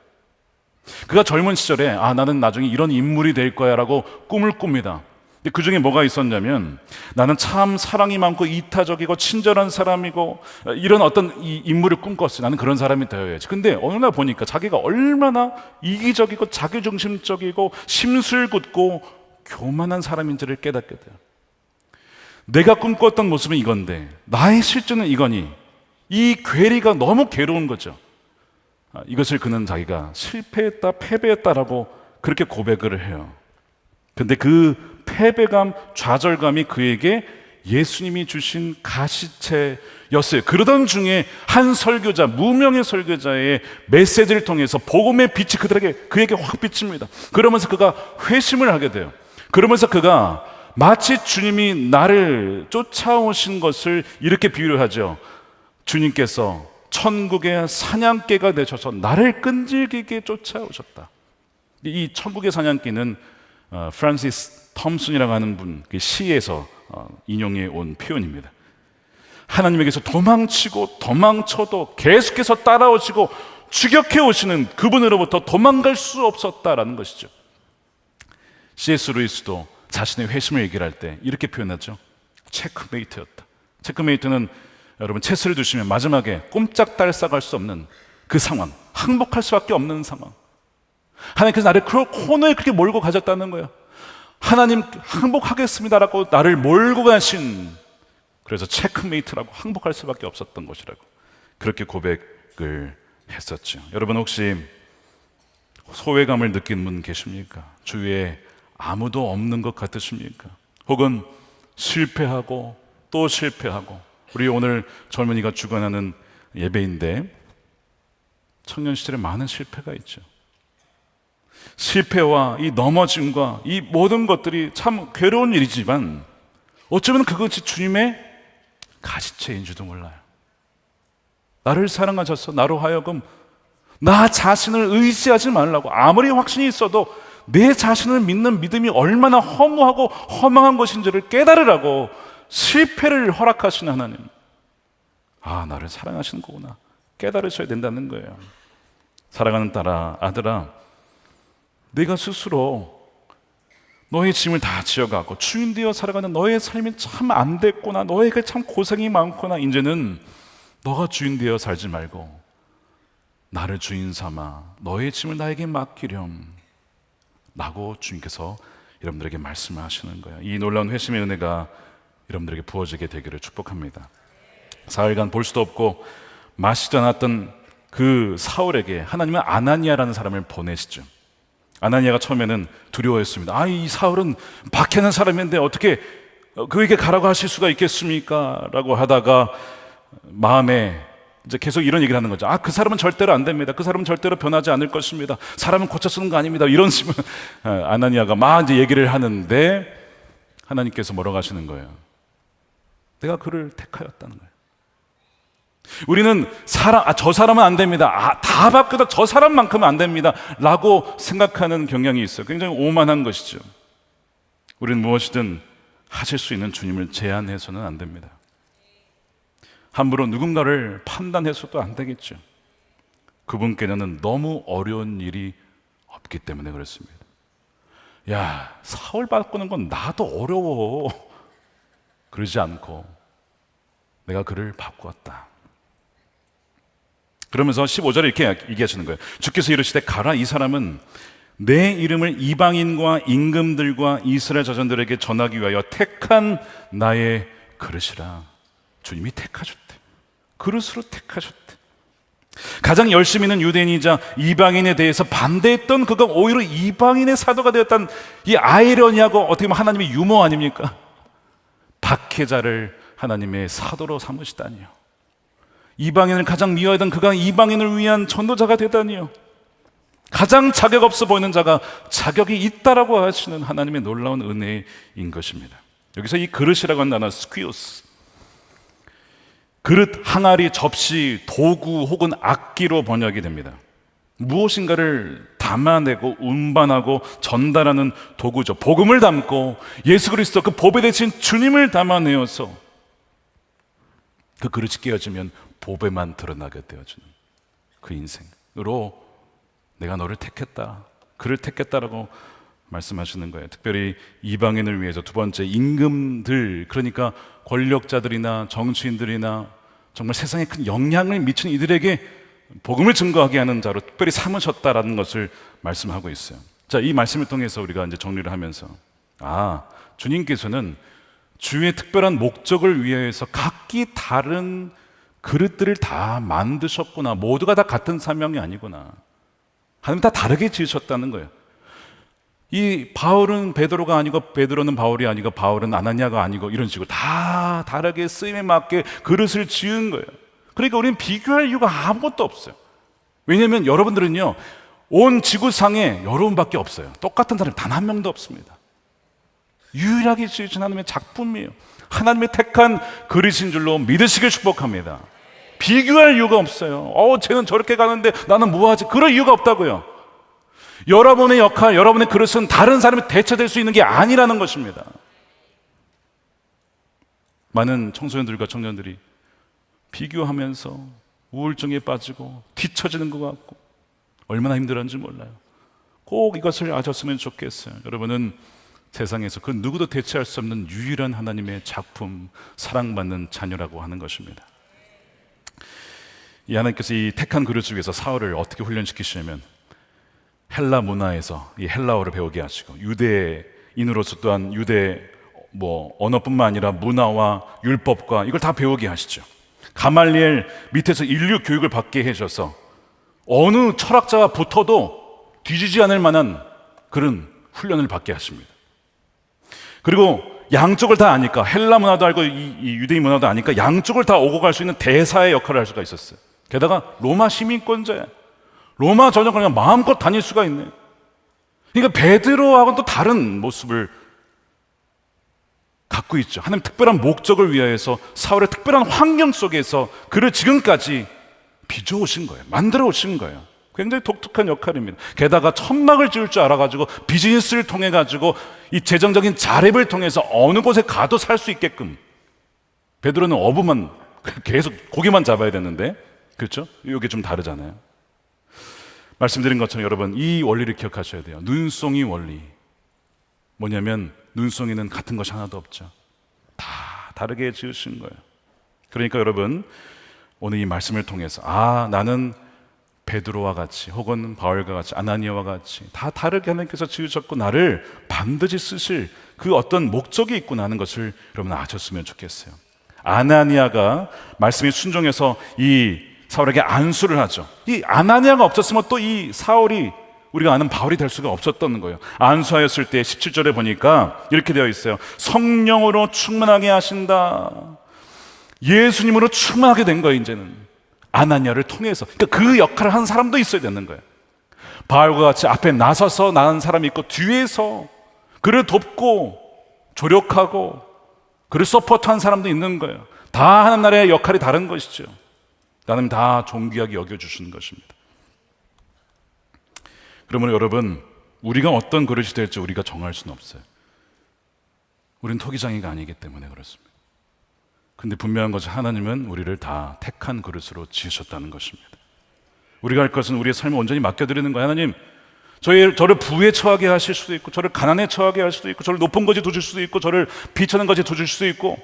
그가 젊은 시절에 나는 나중에 이런 인물이 될 거야 라고 꿈을 꿉니다. 근데 그 중에 뭐가 있었냐면, 나는 참 사랑이 많고 이타적이고 친절한 사람이고 이런 어떤 이 인물을 꿈꿨어요. 나는 그런 사람이 되어야지. 근데 어느 날 보니까 자기가 얼마나 이기적이고 자기중심적이고 심술궂고 교만한 사람인지를 깨닫게 돼요. 내가 꿈꿨던 모습은 이건데 나의 실제는 이거니, 이 괴리가 너무 괴로운 거죠. 이것을 그는 자기가 실패했다, 패배했다라고 그렇게 고백을 해요. 근데 그 패배감, 좌절감이 그에게 예수님이 주신 가시체였어요. 그러던 중에 한 설교자, 무명의 설교자의 메시지를 통해서 복음의 빛이 그에게 확 비칩니다. 그러면서 그가 회심을 하게 돼요. 그러면서 그가 마치 주님이 나를 쫓아오신 것을 이렇게 비유를 하죠. 주님께서 천국의 사냥개가 되셔서 나를 끈질기게 쫓아오셨다. 이 천국의 사냥개는 프란시스 톰슨이라고 하는 분 그 시에서 인용해 온 표현입니다. 하나님에게서 도망치고 도망쳐도 계속해서 따라오시고 추격해 오시는 그분으로부터 도망갈 수 없었다라는 것이죠. C.S. 루이스도 자신의 회심을 얘기할 때 이렇게 표현하죠. 체크메이트였다. 체크메이트는 여러분 체스를 두시면 마지막에 꼼짝달싹할 수 없는 그 상황, 항복할 수밖에 없는 상황. 하나님께서 나를 그 코너에 그렇게 몰고 가셨다는 거예요. 하나님 항복하겠습니다라고 나를 몰고 가신, 그래서 체크메이트라고 항복할 수밖에 없었던 것이라고 그렇게 고백을 했었죠. 여러분 혹시 소외감을 느낀 분 계십니까? 주위에 아무도 없는 것 같으십니까? 혹은 실패하고 또 실패하고, 우리 오늘 젊은이가 주관하는 예배인데 청년 시절에 많은 실패가 있죠. 실패와 이 넘어짐과 이 모든 것들이 참 괴로운 일이지만 어쩌면 그것이 주님의 가시체인지도 몰라요. 나를 사랑하셔서 나로 하여금 나 자신을 의지하지 말라고, 아무리 확신이 있어도 내 자신을 믿는 믿음이 얼마나 허무하고 허망한 것인지를 깨달으라고 실패를 허락하시는 하나님. 나를 사랑하시는 거구나 깨달으셔야 된다는 거예요. 사랑하는 딸아, 아들아, 내가 스스로 너의 짐을 다 지어가고 주인 되어 살아가는 너의 삶이 참 안 됐구나, 너에게 참 고생이 많구나. 이제는 너가 주인 되어 살지 말고 나를 주인 삼아 너의 짐을 나에게 맡기렴 라고 주님께서 여러분들에게 말씀하시는 거예요. 이 놀라운 회심의 은혜가 여러분들에게 부어지게 되기를 축복합니다. 사흘간 볼 수도 없고 마시지 않았던 그 사울에게 하나님은 아나니아라는 사람을 보내시죠. 아나니아가 처음에는 두려워했습니다. 이 사울은 박해는 사람인데 어떻게 그에게 가라고 하실 수가 있겠습니까? 라고 하다가 마음에 이제 계속 이런 얘기를 하는 거죠. 그 사람은 절대로 안 됩니다. 그 사람은 절대로 변하지 않을 것입니다. 사람은 고쳐 쓰는 거 아닙니다. 이런 식으로 아나니아가 막 이제 얘기를 하는데 하나님께서 뭐라고 하시는 거예요? 내가 그를 택하였다는 거예요. 우리는 저 사람은 안 됩니다. 다 바뀌어도 저 사람만큼은 안 됩니다. 라고 생각하는 경향이 있어요. 굉장히 오만한 것이죠. 우리는 무엇이든 하실 수 있는 주님을 제한해서는 안 됩니다. 함부로 누군가를 판단해서도 안 되겠죠. 그분께는 너무 어려운 일이 없기 때문에 그렇습니다. 사울 바꾸는 건 나도 어려워. 그러지 않고 내가 그를 바꾸었다. 그러면서 15절에 이렇게 얘기하시는 거예요. 주께서 이르시되 가라, 이 사람은 내 이름을 이방인과 임금들과 이스라엘 자손들에게 전하기 위하여 택한 나의 그릇이라. 주님이 택하셨대. 그릇으로 택하셨대. 가장 열심히 있는 유대인이자 이방인에 대해서 반대했던 그가 오히려 이방인의 사도가 되었다는 이 아이러니하고 어떻게 보면 하나님의 유머 아닙니까? 박해자를 하나님의 사도로 삼으시다니요. 이방인을 가장 미워하던 그가 이방인을 위한 전도자가 되다니요. 가장 자격 없어 보이는 자가 자격이 있다라고 하시는 하나님의 놀라운 은혜인 것입니다. 여기서 이 그릇이라고 하는 단어 스퀴오스, 그릇, 항아리, 접시, 도구 혹은 악기로 번역이 됩니다. 무엇인가를 담아내고 운반하고 전달하는 도구죠. 복음을 담고 예수 그리스도 그 보배 대신 주님을 담아내어서 그 그릇이 깨어지면 보배만 드러나게 되어주는 그 인생으로 내가 너를 택했다, 그를 택했다라고 말씀하시는 거예요. 특별히 이방인을 위해서. 두 번째, 임금들, 그러니까 권력자들이나 정치인들이나 정말 세상에 큰 영향을 미치는 이들에게 복음을 증거하게 하는 자로 특별히 삼으셨다라는 것을 말씀하고 있어요. 자, 이 말씀을 통해서 우리가 이제 정리를 하면서 주님께서는 주의 특별한 목적을 위해서 각기 다른 그릇들을 다 만드셨구나. 모두가 다 같은 사명이 아니구나. 하나님 다 다르게 지으셨다는 거예요. 이 바울은 베드로가 아니고 베드로는 바울이 아니고 바울은 아나니아가 아니고 이런 식으로 다 다르게 쓰임에 맞게 그릇을 지은 거예요. 그러니까 우리는 비교할 이유가 아무것도 없어요. 왜냐하면 여러분들은요, 온 지구상에 여러분밖에 없어요. 똑같은 사람이 단 한 명도 없습니다. 유일하게 지으신 하나님의 작품이에요. 하나님의 택한 그릇인 줄로 믿으시길 축복합니다. 비교할 이유가 없어요. 쟤는 저렇게 가는데 나는 뭐하지? 그럴 이유가 없다고요. 여러분의 역할, 여러분의 그릇은 다른 사람이 대체될 수 있는 게 아니라는 것입니다. 많은 청소년들과 청년들이 비교하면서 우울증에 빠지고 뒤처지는 것 같고 얼마나 힘들었는지 몰라요. 꼭 이것을 아셨으면 좋겠어요. 여러분은 세상에서 그 누구도 대체할 수 없는 유일한 하나님의 작품, 사랑받는 자녀라고 하는 것입니다. 이 하나님께서 이 택한 그릇을 위해서 사울을 어떻게 훈련시키시냐면 헬라 문화에서 이 헬라어를 배우게 하시고 유대인으로서 또한 유대 언어뿐만 아니라 문화와 율법과 이걸 다 배우게 하시죠. 가말리엘 밑에서 인류 교육을 받게 해줘서 어느 철학자와 붙어도 뒤지지 않을 만한 그런 훈련을 받게 하십니다. 그리고 양쪽을 다 아니까, 헬라 문화도 알고 이 유대인 문화도 아니까 양쪽을 다 오고 갈 수 있는 대사의 역할을 할 수가 있었어요. 게다가 로마 시민권자야. 로마 전역을 그냥 마음껏 다닐 수가 있네. 그러니까 베드로하고는 또 다른 모습을 갖고 있죠. 하나님 특별한 목적을 위하여서 사울의 특별한 환경 속에서 그를 지금까지 빚어오신 거예요. 만들어 오신 거예요. 굉장히 독특한 역할입니다. 게다가 천막을 지을 줄 알아가지고 비즈니스를 통해가지고 이 재정적인 자립을 통해서 어느 곳에 가도 살 수 있게끔. 베드로는 어부만 계속 고기만 잡아야 되는데, 그렇죠? 이게 좀 다르잖아요. 말씀드린 것처럼 여러분, 이 원리를 기억하셔야 돼요. 눈송이 원리. 뭐냐면 눈송이는 같은 것이 하나도 없죠. 다 다르게 지으신 거예요. 그러니까 여러분, 오늘 이 말씀을 통해서 나는 베드로와 같이 혹은 바울과 같이 아나니아와 같이 다 다르게 하나님께서 지으셨고 나를 반드시 쓰실 그 어떤 목적이 있구나 하는 것을 여러분 아셨으면 좋겠어요. 아나니아가 말씀에 순종해서 이 사울에게 안수를 하죠. 이 아나니아가 없었으면 또 이 사울이 우리가 아는 바울이 될 수가 없었던 거예요. 안수하였을 때 17절에 보니까 이렇게 되어 있어요. 성령으로 충만하게 하신다. 예수님으로 충만하게 된 거예요. 이제는 아나니아를 통해서. 그러니까 그 역할을 하는 사람도 있어야 되는 거예요. 바울과 같이 앞에 나서서 나는 사람이 있고, 뒤에서 그를 돕고 조력하고 그를 서포트한 사람도 있는 거예요. 다 하는 나라의 역할이 다른 것이죠. 하나님 다 존귀하게 여겨주시는 것입니다. 그러므로 여러분, 우리가 어떤 그릇이 될지 우리가 정할 수는 없어요. 우린 토기장이가 아니기 때문에 그렇습니다. 근데 분명한 것은 하나님은 우리를 다 택한 그릇으로 지으셨다는 것입니다. 우리가 할 것은 우리의 삶을 온전히 맡겨드리는 거예요. 하나님, 저를 부에 처하게 하실 수도 있고, 저를 가난에 처하게 할 수도 있고, 저를 높은 곳에 두실 수도 있고, 저를 비천한 곳에 두실 수도 있고,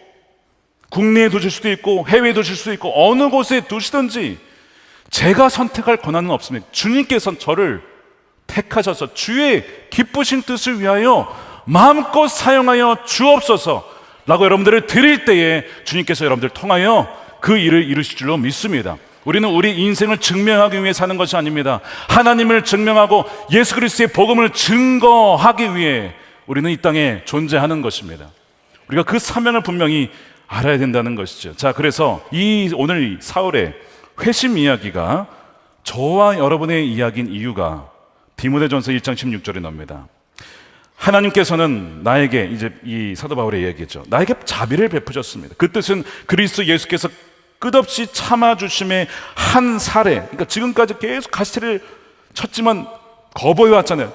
국내에 두실 수도 있고, 해외에 두실 수도 있고, 어느 곳에 두시든지 제가 선택할 권한은 없습니다. 주님께서 저를 택하셔서 주의 기쁘신 뜻을 위하여 마음껏 사용하여 주옵소서 라고 여러분들을 드릴 때에 주님께서 여러분들 통하여 그 일을 이루실 줄로 믿습니다. 우리는 우리 인생을 증명하기 위해 사는 것이 아닙니다. 하나님을 증명하고 예수 그리스도의 복음을 증거하기 위해 우리는 이 땅에 존재하는 것입니다. 우리가 그 사명을 분명히 알아야 된다는 것이죠. 자, 그래서 오늘 사울의 회심 이야기가 저와 여러분의 이야기인 이유가 디모데전서 1장 16절에 나옵니다. 하나님께서는 나에게, 이제 이 사도 바울의 이야기죠, 나에게 자비를 베푸셨습니다. 그 뜻은 그리스도 예수께서 끝없이 참아주심의 한 사례, 그러니까 지금까지 계속 가시를 쳤지만 거부해 왔잖아요.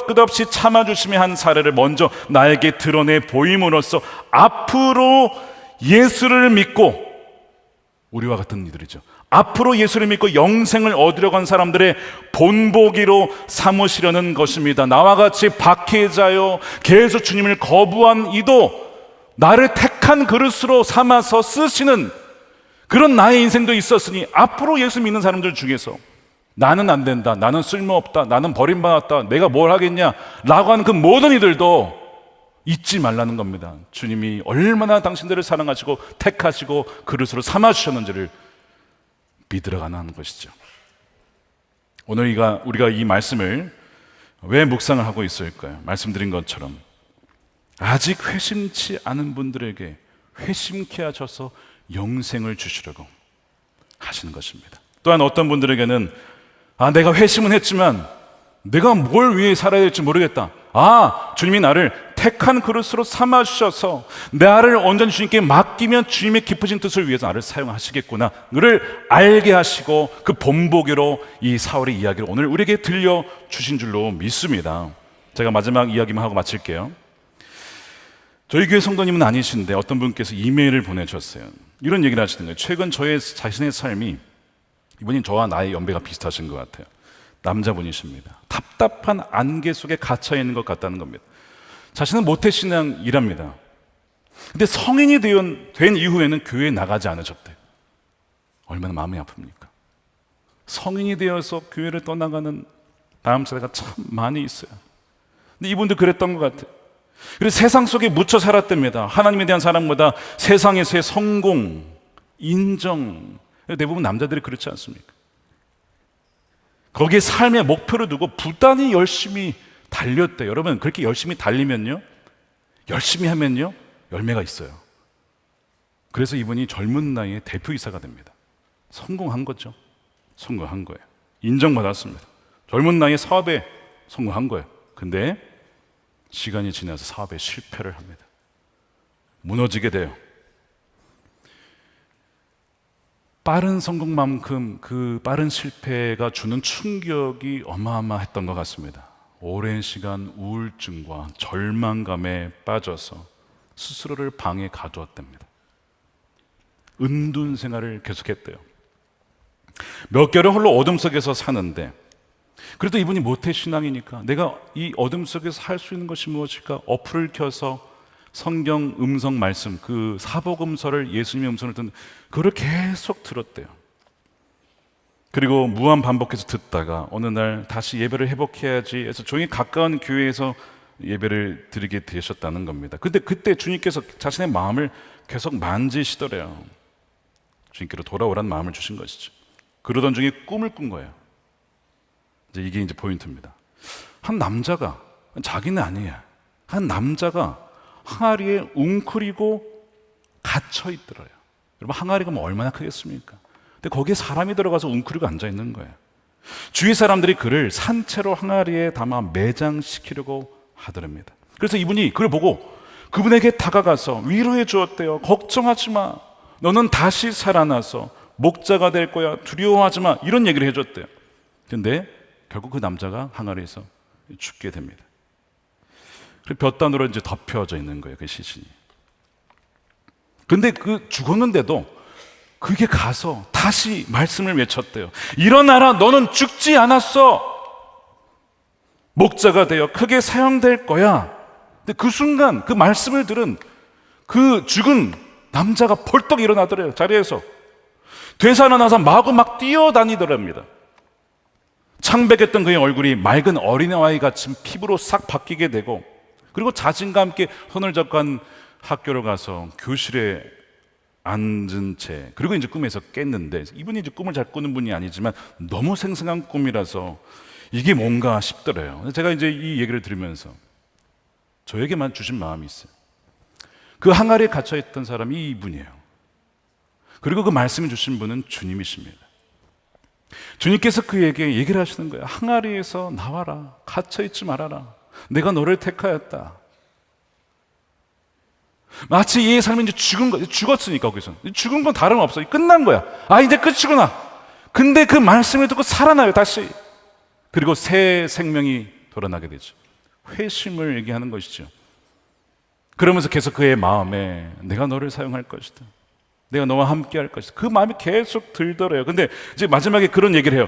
끝없이 참아주심의 한 사례를 먼저 나에게 드러내 보임으로써 앞으로 예수를 믿고, 우리와 같은 이들이죠, 앞으로 예수를 믿고 영생을 얻으려고 한 사람들의 본보기로 삼으시려는 것입니다. 나와 같이 박해자요, 계속 주님을 거부한 이도 나를 택한 그릇으로 삼아서 쓰시는 그런 나의 인생도 있었으니, 앞으로 예수 믿는 사람들 중에서 나는 안 된다, 나는 쓸모없다, 나는 버림받았다, 내가 뭘 하겠냐 라고 하는 그 모든 이들도 잊지 말라는 겁니다. 주님이 얼마나 당신들을 사랑하시고 택하시고 그릇으로 삼아주셨는지를 믿으러가는 것이죠. 오늘 우리가 이 말씀을 왜 묵상을 하고 있을까요? 말씀드린 것처럼 아직 회심치 않은 분들에게 회심케 하셔서 영생을 주시려고 하시는 것입니다. 또한 어떤 분들에게는 내가 회심은 했지만 내가 뭘 위해 살아야 될지 모르겠다. 주님이 나를 택한 그릇으로 삼아주셔서 나를 온전히 주님께 맡기면 주님의 깊으신 뜻을 위해서 나를 사용하시겠구나 를 알게 하시고, 그 본보기로 이 사울의 이야기를 오늘 우리에게 들려주신 줄로 믿습니다. 제가 마지막 이야기만 하고 마칠게요. 저희 교회 성도님은 아니신데 어떤 분께서 이메일을 보내주셨어요. 이런 얘기를 하시는 거예요. 최근 저의 자신의 삶이, 이분이 저와 나의 연배가 비슷하신 것 같아요. 남자분이십니다. 답답한 안개 속에 갇혀 있는 것 같다는 겁니다. 자신은 모태신앙이랍니다. 근데 성인이 된 이후에는 교회에 나가지 않으셨대요. 얼마나 마음이 아픕니까? 성인이 되어서 교회를 떠나가는 다음 세대가 참 많이 있어요. 근데 이분도 그랬던 것 같아요. 그래서 세상 속에 묻혀 살았답니다. 하나님에 대한 사랑보다 세상에서의 성공, 인정, 대부분 남자들이 그렇지 않습니까? 거기에 삶의 목표를 두고 부단히 열심히 달렸대요. 여러분, 그렇게 열심히 달리면요, 열심히 하면요, 열매가 있어요. 그래서 이분이 젊은 나이에 대표이사가 됩니다. 성공한 거죠. 성공한 거예요. 인정받았습니다. 젊은 나이에 사업에 성공한 거예요. 근데 시간이 지나서 사업에 실패를 합니다. 무너지게 돼요. 빠른 성공만큼 그 빠른 실패가 주는 충격이 어마어마했던 것 같습니다. 오랜 시간 우울증과 절망감에 빠져서 스스로를 방에 가두었답니다. 은둔 생활을 계속했대요. 몇 개월 홀로 어둠 속에서 사는데, 그래도 이분이 모태신앙이니까 내가 이 어둠 속에서 할 수 있는 것이 무엇일까? 어플을 켜서 성경 음성 말씀, 그 사복음서를, 예수님의 음성을 듣는, 그걸 계속 들었대요. 그리고 무한 반복해서 듣다가 어느 날 다시 예배를 회복해야지 해서 종이 가까운 교회에서 예배를 드리게 되셨다는 겁니다. 근데 그때 주님께서 자신의 마음을 계속 만지시더래요. 주님께로 돌아오라는 마음을 주신 것이죠. 그러던 중에 꿈을 꾼 거예요. 이게 이제 포인트입니다. 한 남자가, 자기는 아니야, 한 남자가 항아리에 웅크리고 갇혀 있더래요. 여러분, 항아리가 뭐 얼마나 크겠습니까? 근데 거기에 사람이 들어가서 웅크리고 앉아 있는 거예요. 주위 사람들이 그를 산채로 항아리에 담아 매장시키려고 하더랍니다. 그래서 이분이 그걸 보고 그분에게 다가가서 위로해 주었대요. 걱정하지 마, 너는 다시 살아나서 목자가 될 거야, 두려워하지 마, 이런 얘기를 해줬대요. 근데 결국 그 남자가 항아리에서 죽게 됩니다. 볕단으로 이제 덮여져 있는 거예요, 그 시신이. 근데 그 죽었는데도 그게 가서 다시 말씀을 외쳤대요. 일어나라, 너는 죽지 않았어. 목자가 되어 크게 사용될 거야. 근데 그 순간 그 말씀을 들은 그 죽은 남자가 벌떡 일어나더래요, 자리에서. 되살아나서 마구 막 뛰어다니더랍니다. 창백했던 그의 얼굴이 맑은 어린아이 같은 피부로 싹 바뀌게 되고, 그리고 자신과 함께 손을 잡고 한 학교로 가서 교실에 앉은 채, 그리고 이제 꿈에서 깼는데, 이분이 이제 꿈을 잘 꾸는 분이 아니지만 너무 생생한 꿈이라서 이게 뭔가 싶더래요. 제가 이제 이 얘기를 들으면서 저에게만 주신 마음이 있어요. 그 항아리에 갇혀있던 사람이 이분이에요. 그리고 그 말씀을 주신 분은 주님이십니다. 주님께서 그에게 얘기를 하시는 거예요. 항아리에서 나와라, 갇혀있지 말아라, 내가 너를 택하였다. 마치 얘의 삶이 이제 죽었으니까, 거기서 죽은 건 다름없어, 끝난 거야. 아, 이제 끝이구나. 근데 그 말씀을 듣고 살아나요, 다시. 그리고 새 생명이 돌아나게 되죠. 회심을 얘기하는 것이죠. 그러면서 계속 그의 마음에 내가 너를 사용할 것이다, 내가 너와 함께 할 것이다, 그 마음이 계속 들더래요. 근데 이제 마지막에 그런 얘기를 해요.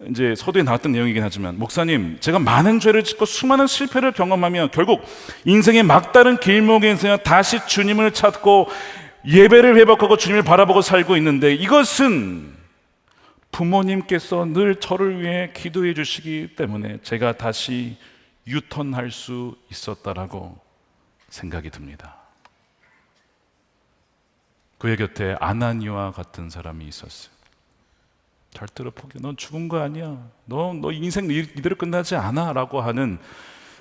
이제 서두에 나왔던 내용이긴 하지만, 목사님, 제가 많은 죄를 짓고 수많은 실패를 경험하며 결국 인생의 막다른 길목에서 다시 주님을 찾고 예배를 회복하고 주님을 바라보고 살고 있는데, 이것은 부모님께서 늘 저를 위해 기도해 주시기 때문에 제가 다시 유턴할 수 있었다라고 생각이 듭니다. 그의 곁에 아나니와 같은 사람이 있었어요. 절대로 포기해, 넌 죽은 거 아니야, 너 인생 이대로 끝나지 않아 라고 하는,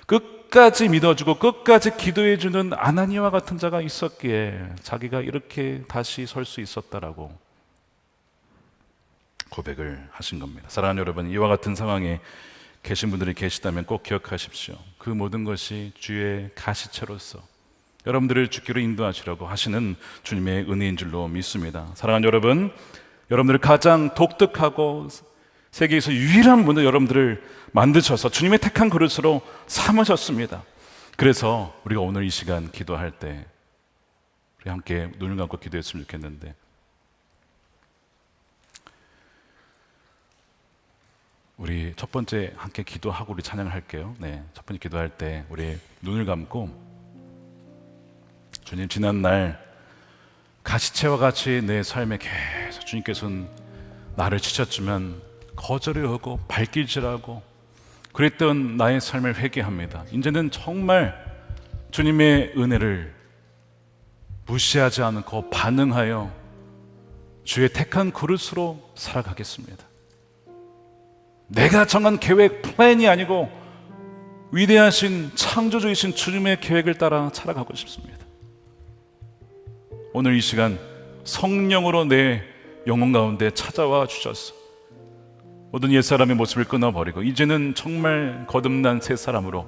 끝까지 믿어주고 끝까지 기도해주는 아나니와 같은 자가 있었기에 자기가 이렇게 다시 설 수 있었다라고 고백을 하신 겁니다. 사랑하는 여러분, 이와 같은 상황에 계신 분들이 계시다면 꼭 기억하십시오. 그 모든 것이 주의 가시체로서 여러분들을 주께로 인도하시려고 하시는 주님의 은혜인 줄로 믿습니다. 사랑하는 여러분, 여러분들을 가장 독특하고 세계에서 유일한 분으로 여러분들을 만드셔서 주님의 택한 그릇으로 삼으셨습니다. 그래서 우리가 오늘 이 시간 기도할 때 우리 함께 눈을 감고 기도했으면 좋겠는데, 우리 첫 번째 함께 기도하고 우리 찬양을 할게요. 네, 첫 번째 기도할 때 우리 눈을 감고, 주님, 지난 날 가시채와 같이 내 삶에 계속 주님께서는 나를 치셨지만 거절을 하고 발길질하고 그랬던 나의 삶을 회개합니다. 이제는 정말 주님의 은혜를 무시하지 않고 반응하여 주의 택한 그릇으로 살아가겠습니다. 내가 정한 계획, 플랜이 아니고 위대하신 창조주이신 주님의 계획을 따라 살아가고 싶습니다. 오늘 이 시간 성령으로 내 영혼 가운데 찾아와 주셔서 모든 옛사람의 모습을 끊어버리고 이제는 정말 거듭난 새 사람으로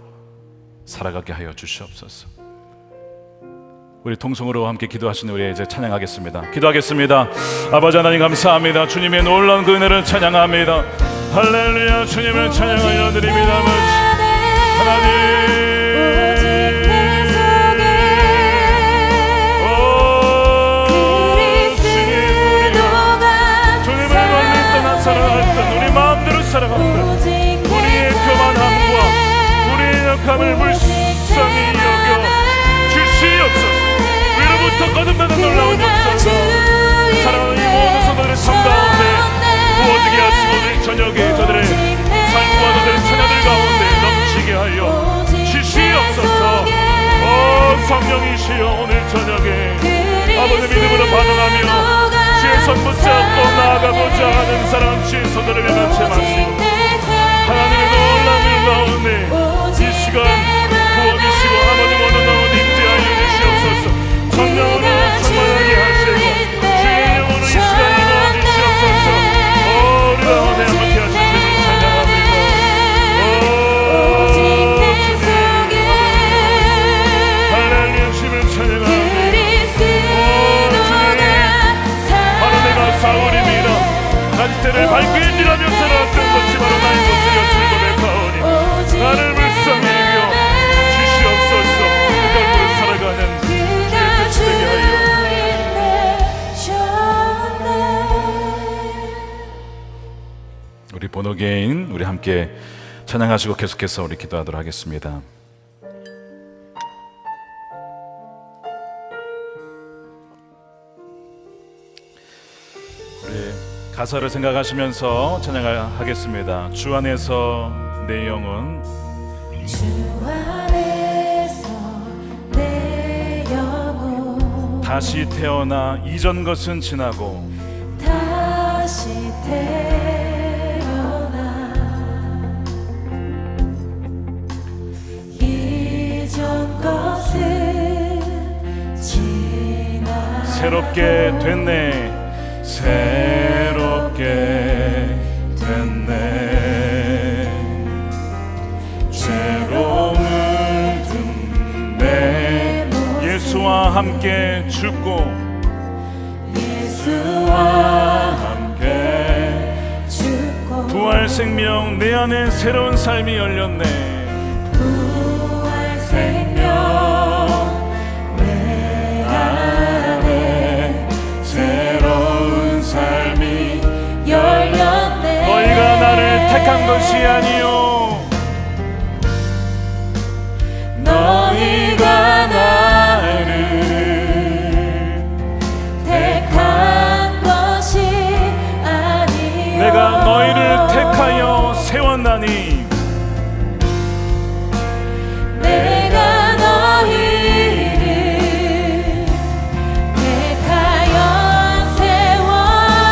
살아가게 하여 주시옵소서. 우리 통성으로 함께 기도하시는 우리 이제 찬양하겠습니다. 기도하겠습니다. 아버지 하나님, 감사합니다. 주님의 놀라운 그 은혜를 찬양합니다. 할렐루야. 주님을 찬양하여 드립니다. 하나님, 살아갔던 우리 마음대로 살아갔던 우리의 교만함과 우리의 약함을 불쌍히 여겨 주시옵소서. 위로부터 거듭나는 놀라운 역사가 사랑하는 이 모든 성도들의 삶 가운데 부어지게 하시고 오늘 저녁에 저들의 삶과 저들의 처녀들 가운데 넘치게 하여 주시옵소서. 성령이시여, 오늘 저녁에 아버지 믿음으로 반응하며 주의 손 붙잡고 나아가고자 하는 번호게인 우리 함께 찬양하시고 계속해서 우리 기도하도록 하겠습니다. 우리 가사를 생각하시면서 찬양하겠습니다. 주 안에서 내 영혼, 주 안에서 내 영혼 다시 태어나 이전 것은 지나고 다시 태어나 이전 것은 지나 새롭게 됐네, 새롭게 됐네. 죄로움을 든 내 예수와 함께 죽고 예수와 함께 죽고 부활 생명 내 안에 새로운 삶이 열렸네. 부활 생명 내 안에 새로운 삶이 열렸네. 너희가 나를 택한 것이 아니요 너희가 나를 택한 것이 아니요 내가 너희를 택하여 세웠나니 내가 너희를 택하여 세워.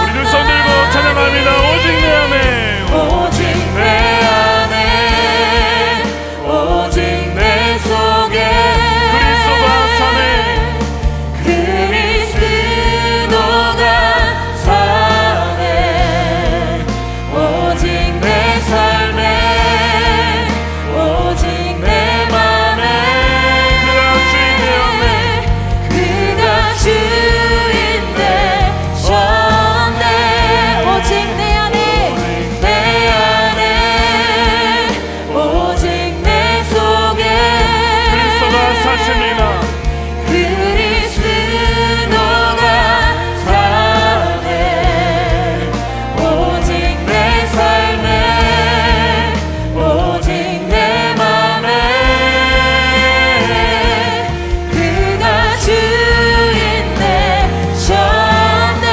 우리 두 손 들고 찬양합니다. 오직 내 안에, 오직 내 안에 오직 내 속에 그리스도가 사네. 그리스도가 사네. 오직 내 삶에 오직 내 맘에 그가 주인 되셨네. 오직 내 안에 오직 내 속에 그리스도가 사십니다. 그리스도가 사네. 오직 내 삶에 오직 내 맘에 그가 주인 되셨네.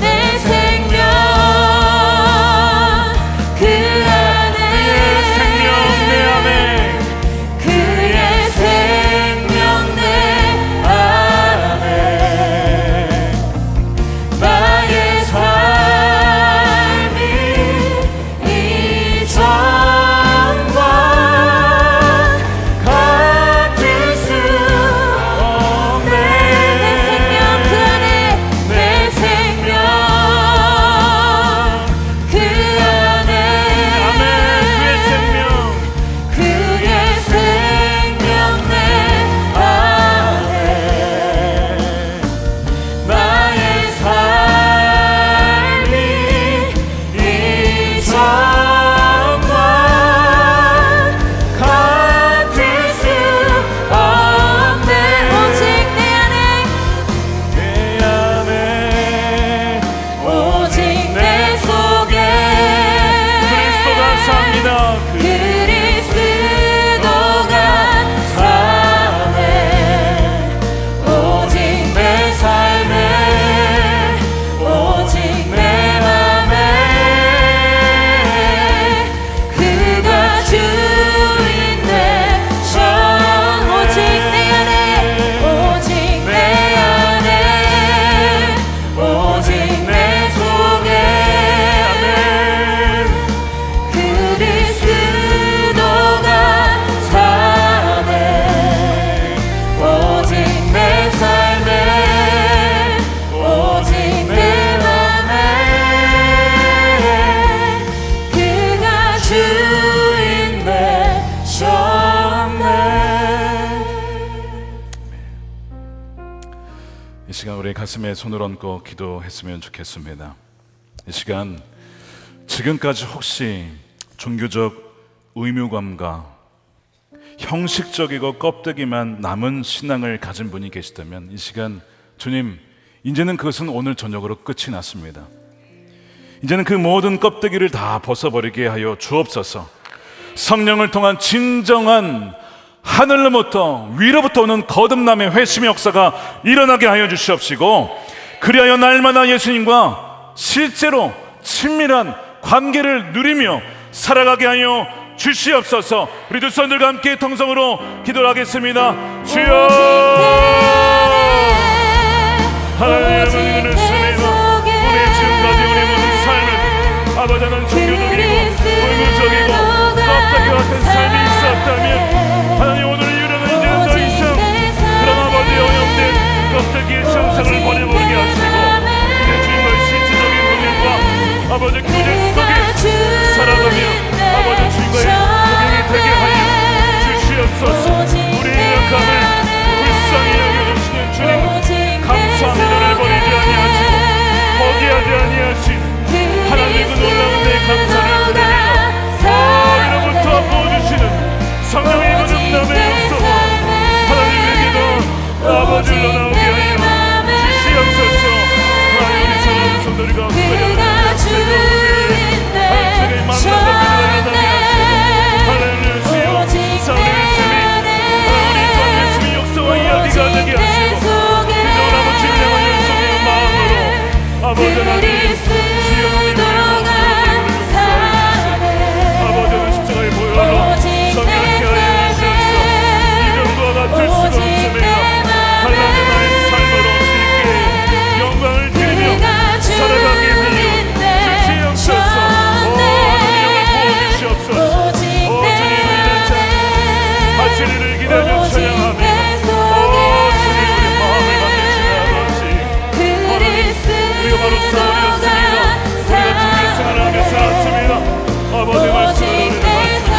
내 생명 그 안에 생명 내 안에 그의 생명 내 안에 나의 삶이 이전과 같을 수 없네. 내 생명 그 안에 아멘. 그의 생명 그의 생명 내 안에 나의 삶이 이전과 같을 수 없네. 오직 내 안에 오직 내 속에 그리스도가 삽니다. 그리스도가 사네. 오직 내 삶에 오직 내 맘에 그가 주인 되셨네. 오직 내 안에 오직 내 안에 오직 내 속에 그리스도가 사네. 오직 내 삶에 오직 내 맘에 그가 주인 되셨네. 이 시간 우리 가슴에 손을 얹고 기도했으면 좋겠습니다. 이 시간 지금까지 혹시 종교적 의무감과 형식적이고 껍데기만 남은 신앙을 가진 분이 계시다면 이 시간 주님, 이제는 그것은 오늘 저녁으로 끝이 났습니다. 이제는 그 모든 껍데기를 다 벗어버리게 하여 주옵소서. 성령을 통한 진정한 하늘로부터 위로부터 오는 거듭남의 회심의 역사가 일어나게 하여 주시옵시고, 그리하여 날마다 예수님과 실제로 친밀한 관계를 누리며 살아가게 하여 주시옵소서. 우리 두 손들과 함께 통성으로 기도하겠습니다. 주여, 하나님의 은혜를 쓰며 우리 지금까지 우리 모든 삶은 아버지는 종교적이고 불구적이고 껍데기 같은 삶이 있었다면, 하나님 오늘 이후로는 이제는 더 이상 그런 아버지의 오염된 껍데기의 형상을 버려버리게 하시고, 이제 주님과의 실질적인 동행과 아버지 교제 속에 살아가며 아버지 주님과의 동행이 되게 하여 주시옵소서. 우리의 약함을 불쌍히 여겨주시는 주님, 감사한 노래를 버리지 아니하시고 포기하지 아니하시고 하나님의 그 놀라운 내 감사를 드립니다. 이로부터 부어주시는 성령의 거듭남의 역사가 하나님에게도 아버지로 나오게 하여 주시옵소서. 하나님, 우리 사랑하는 성도들과 그가 새벽에 하나님의 만남을 일어나게 하시고, 하나님의 주여 사울의 예수님이 우리 또한 예수님의 역사와 이야기가 되게 하시고, 그동안 아버지 향한 열정의 마음으로 아버지 하나님 아버지는 십자가의 보혈로 성령케 하여 주시옵소서. 이름과 같을 수가 없습니다. 하나님 나의 삶으로 주님께 영광을 드리며 살아가게 하여 주시옵소서. 하나님을 부어주시옵소서. 주님의 이른 자 하실 일을 기다려 찬양하며, 주님 우리 마음을 만드시는 아버지, 우리가 바로 사울이었습니다. 우리가 중계승을 하며 살았습니다. 아버지 말씀을 우리를 가르쳐주시옵소서.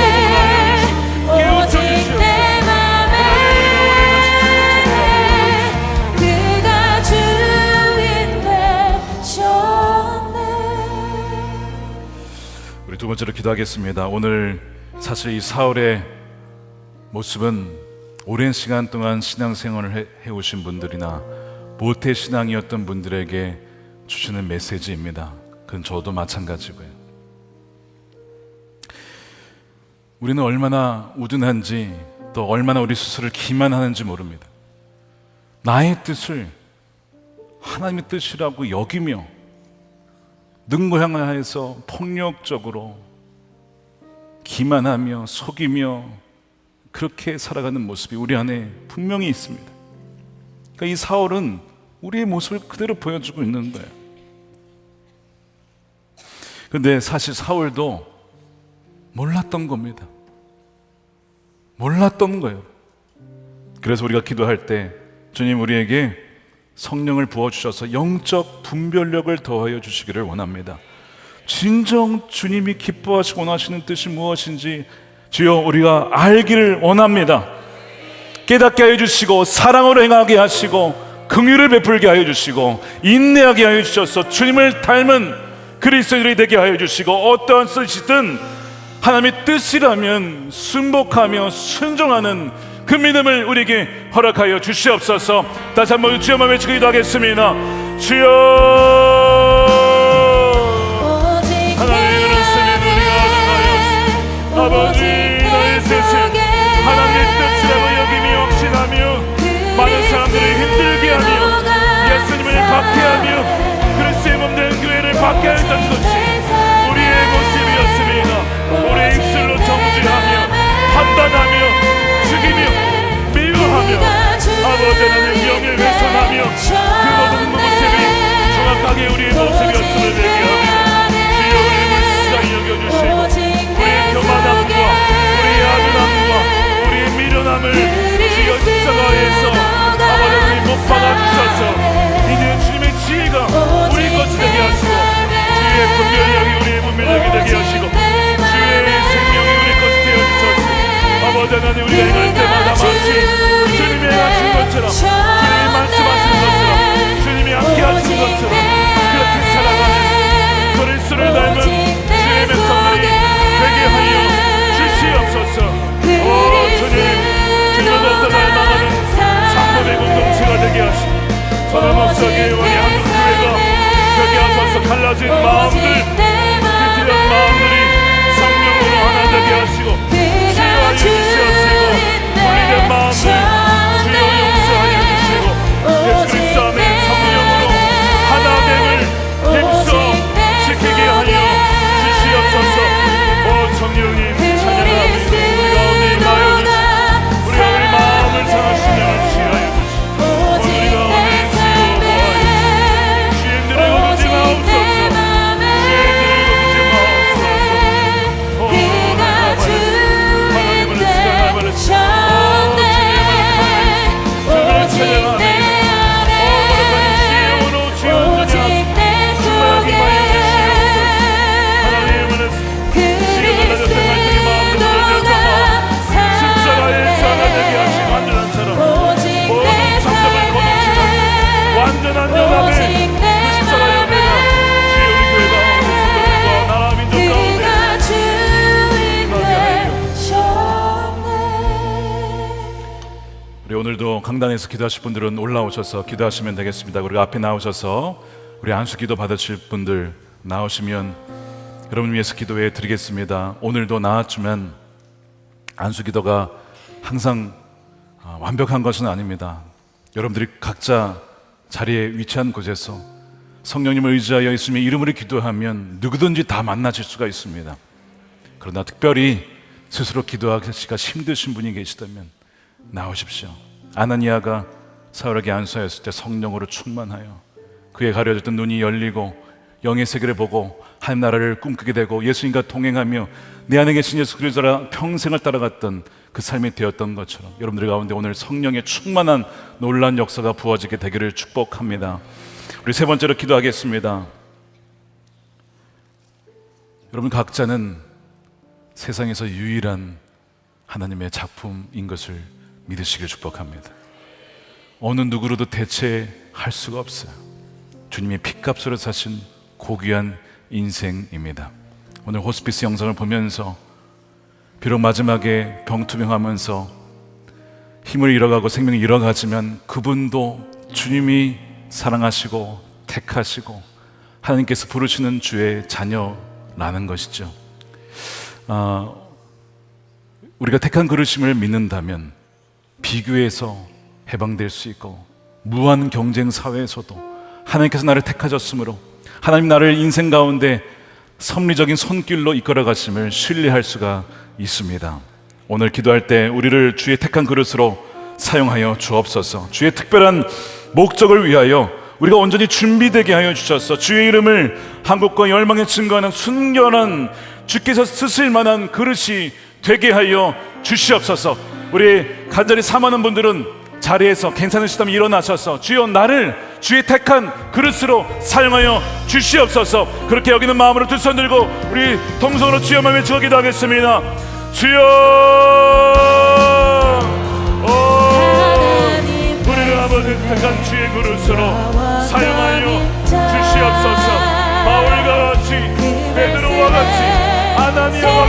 도움하여 주시고 깨우쳐주시옵소서. 그가 주인 되셨네. 우리 두 번째로 기도하겠습니다. 오늘 사실 이 사울의 모습은 오랜 시간 동안 신앙생활을 해오신 분들이나 모태신앙이었던 분들에게 주시는 메시지입니다. 그건 저도 마찬가지고요. 우리는 얼마나 우둔한지, 또 얼마나 우리 스스로를 기만하는지 모릅니다. 나의 뜻을 하나님의 뜻이라고 여기며 능고향하여서 폭력적으로 기만하며 속이며 그렇게 살아가는 모습이 우리 안에 분명히 있습니다. 그러니까 이 사울은 우리의 모습을 그대로 보여주고 있는 거예요. 그런데 사실 사울도 몰랐던 겁니다. 몰랐던 거예요. 그래서 우리가 기도할 때 주님 우리에게 성령을 부어주셔서 영적 분별력을 더하여 주시기를 원합니다. 진정 주님이 기뻐하시고 원하시는 뜻이 무엇인지 주여 우리가 알기를 원합니다. 깨닫게 하여 주시고 사랑으로 행하게 하시고 긍휼을 베풀게 하여 주시고 인내하게 하여 주셔서 주님을 닮은 그리스도인들이 되게 하여 주시고, 어떠한 뜻이든 하나님의 뜻이라면 순복하며 순종하는 그 믿음을 우리에게 허락하여 주시옵소서. 다시 한번 주여만 외치고 기도하겠습니다. 주여, 하나님의 말씀에 우리가 아뢰나이옵소서. 아버지 너의 뜻을 하나님의 뜻이라고 여기며 확신하며 많은 사람들을 힘들게 하며 예수님을 박해하며 그리스도의 몸된 교회를 박해했던 것이 우리의 모습이었습니다. 우리의 입술로 정죄하며 판단하며 죽이며 미워하며 아버지 하나님의 명예훼손하며 그 모든 모습이 정확하게 우리의 모습이었음을 얘기합니다. 주여 우리의 불쌍히 여겨주시고 우리의 교만함과 우리의 아둔함과 우리의 미련함을 주여 십자가에서 아버지 못 박아주셔서 이제 주님의 지혜가 우리 것이 되게 하시고 주의 분별력이 우리의 분별력이 되게 하시고 주의 생명이 우리 것이 되어주셔서 아버지 하나님 우리가 이럴 때마다 마치 주님이 하신 것처럼 주님이 말씀하신 것처럼 주님이 함께 하신 것처럼 그렇게 살아가는 그리스도를 닮은 주의 백성들이 되게 하여 주시옵소서. 주님을 더 닮아가는 상범의 공동체가 되게 하시고 선한 목사교회 우리 한국교회가 되게 하소서. 갈라진 마음들, 뒤틀린 마음들이 성령으로 하나 되게 하시고 치유하여 주시옵시고 분리된 마음들 주여 용서하여 주시고 예수 그리스도 안에 성령으로 하나됨을 힘써 지키게 하여 주시옵소서. 오 성령님 찬양합니다. 우리 가운데 임하여 주시고 우리가 우리 마음을 상하시는 치유하여 주시고 우리 가운데 치유하여 주인들을 거두지 마옵소서. 주인들을 거두지 마옵소서. 오 하나님을 수강하여 주님을 찬양하며 오 거룩한 지혜로 지원자냐 충만하게 임하여 주시옵소서. 하나님을 지어달라졌던 갈등의 마음으로 들려져마 십자가의 사랑되게 하신 완전한 사람 모든 상점을 거두시는 완전한 연합의 그 십자가 연회가 주여 우리 교회 가운데 성도들과 나라 민족 가운데 임하게 하여 우리 오늘도 강단에서 기도하실 분들은 올라오셔서 기도하시면 되겠습니다. 그리고 앞에 나오셔서 우리 안수기도 받으실 분들 나오시면 여러분 위해서 기도해 드리겠습니다. 오늘도 나왔지만 안수기도가 항상 완벽한 것은 아닙니다. 여러분들이 각자 자리에 위치한 곳에서 성령님을 의지하여 있으며 이름으로 기도하면 누구든지 다 만나실 수가 있습니다. 그러나 특별히 스스로 기도하기가 힘드신 분이 계시다면 나오십시오. 아나니아가 사울에게 안수하였을 때 성령으로 충만하여 그의 가려졌던 눈이 열리고 영의 세계를 보고 한 나라를 꿈꾸게 되고 예수님과 동행하며 내 안에 계신 예수 그리스도라 평생을 따라갔던 그 삶이 되었던 것처럼 여러분들 가운데 오늘 성령의 충만한 놀라운 역사가 부어지게 되기를 축복합니다. 우리 세 번째로 기도하겠습니다. 여러분 각자는 세상에서 유일한 하나님의 작품인 것을 믿으시길 축복합니다. 어느 누구로도 대체할 수가 없어요. 주님이 핏값으로 사신 고귀한 인생입니다. 오늘 호스피스 영상을 보면서 비록 마지막에 병투병하면서 힘을 잃어가고 생명을 잃어가지만 그분도 주님이 사랑하시고 택하시고 하나님께서 부르시는 주의 자녀라는 것이죠. 우리가 택한 그르심을 믿는다면 비교에서 해방될 수 있고 무한 경쟁 사회에서도 하나님께서 나를 택하셨으므로 하나님 나를 인생 가운데 섭리적인 손길로 이끌어 가심을 신뢰할 수가 있습니다. 오늘 기도할 때 우리를 주의 택한 그릇으로 사용하여 주옵소서. 주의 특별한 목적을 위하여 우리가 온전히 준비되게 하여 주셔서 주의 이름을 한국과 열방에 증거하는 순결한 주께서 쓰실 만한 그릇이 되게 하여 주시옵소서. 우리 간절히 사모하는 분들은 자리에서 괜찮으시다면 일어나셔서 주여 나를 주의 택한 그릇으로 사용하여 주시옵소서. 그렇게 여기는 마음으로 두 손 들고 우리 동성으로 주여만 외쳐 기도하겠습니다. 주여 우리를 아버지 택한 주의 그릇으로 사용하여 주시옵소서. 바울과 같이 베드로와 같이 아나니아와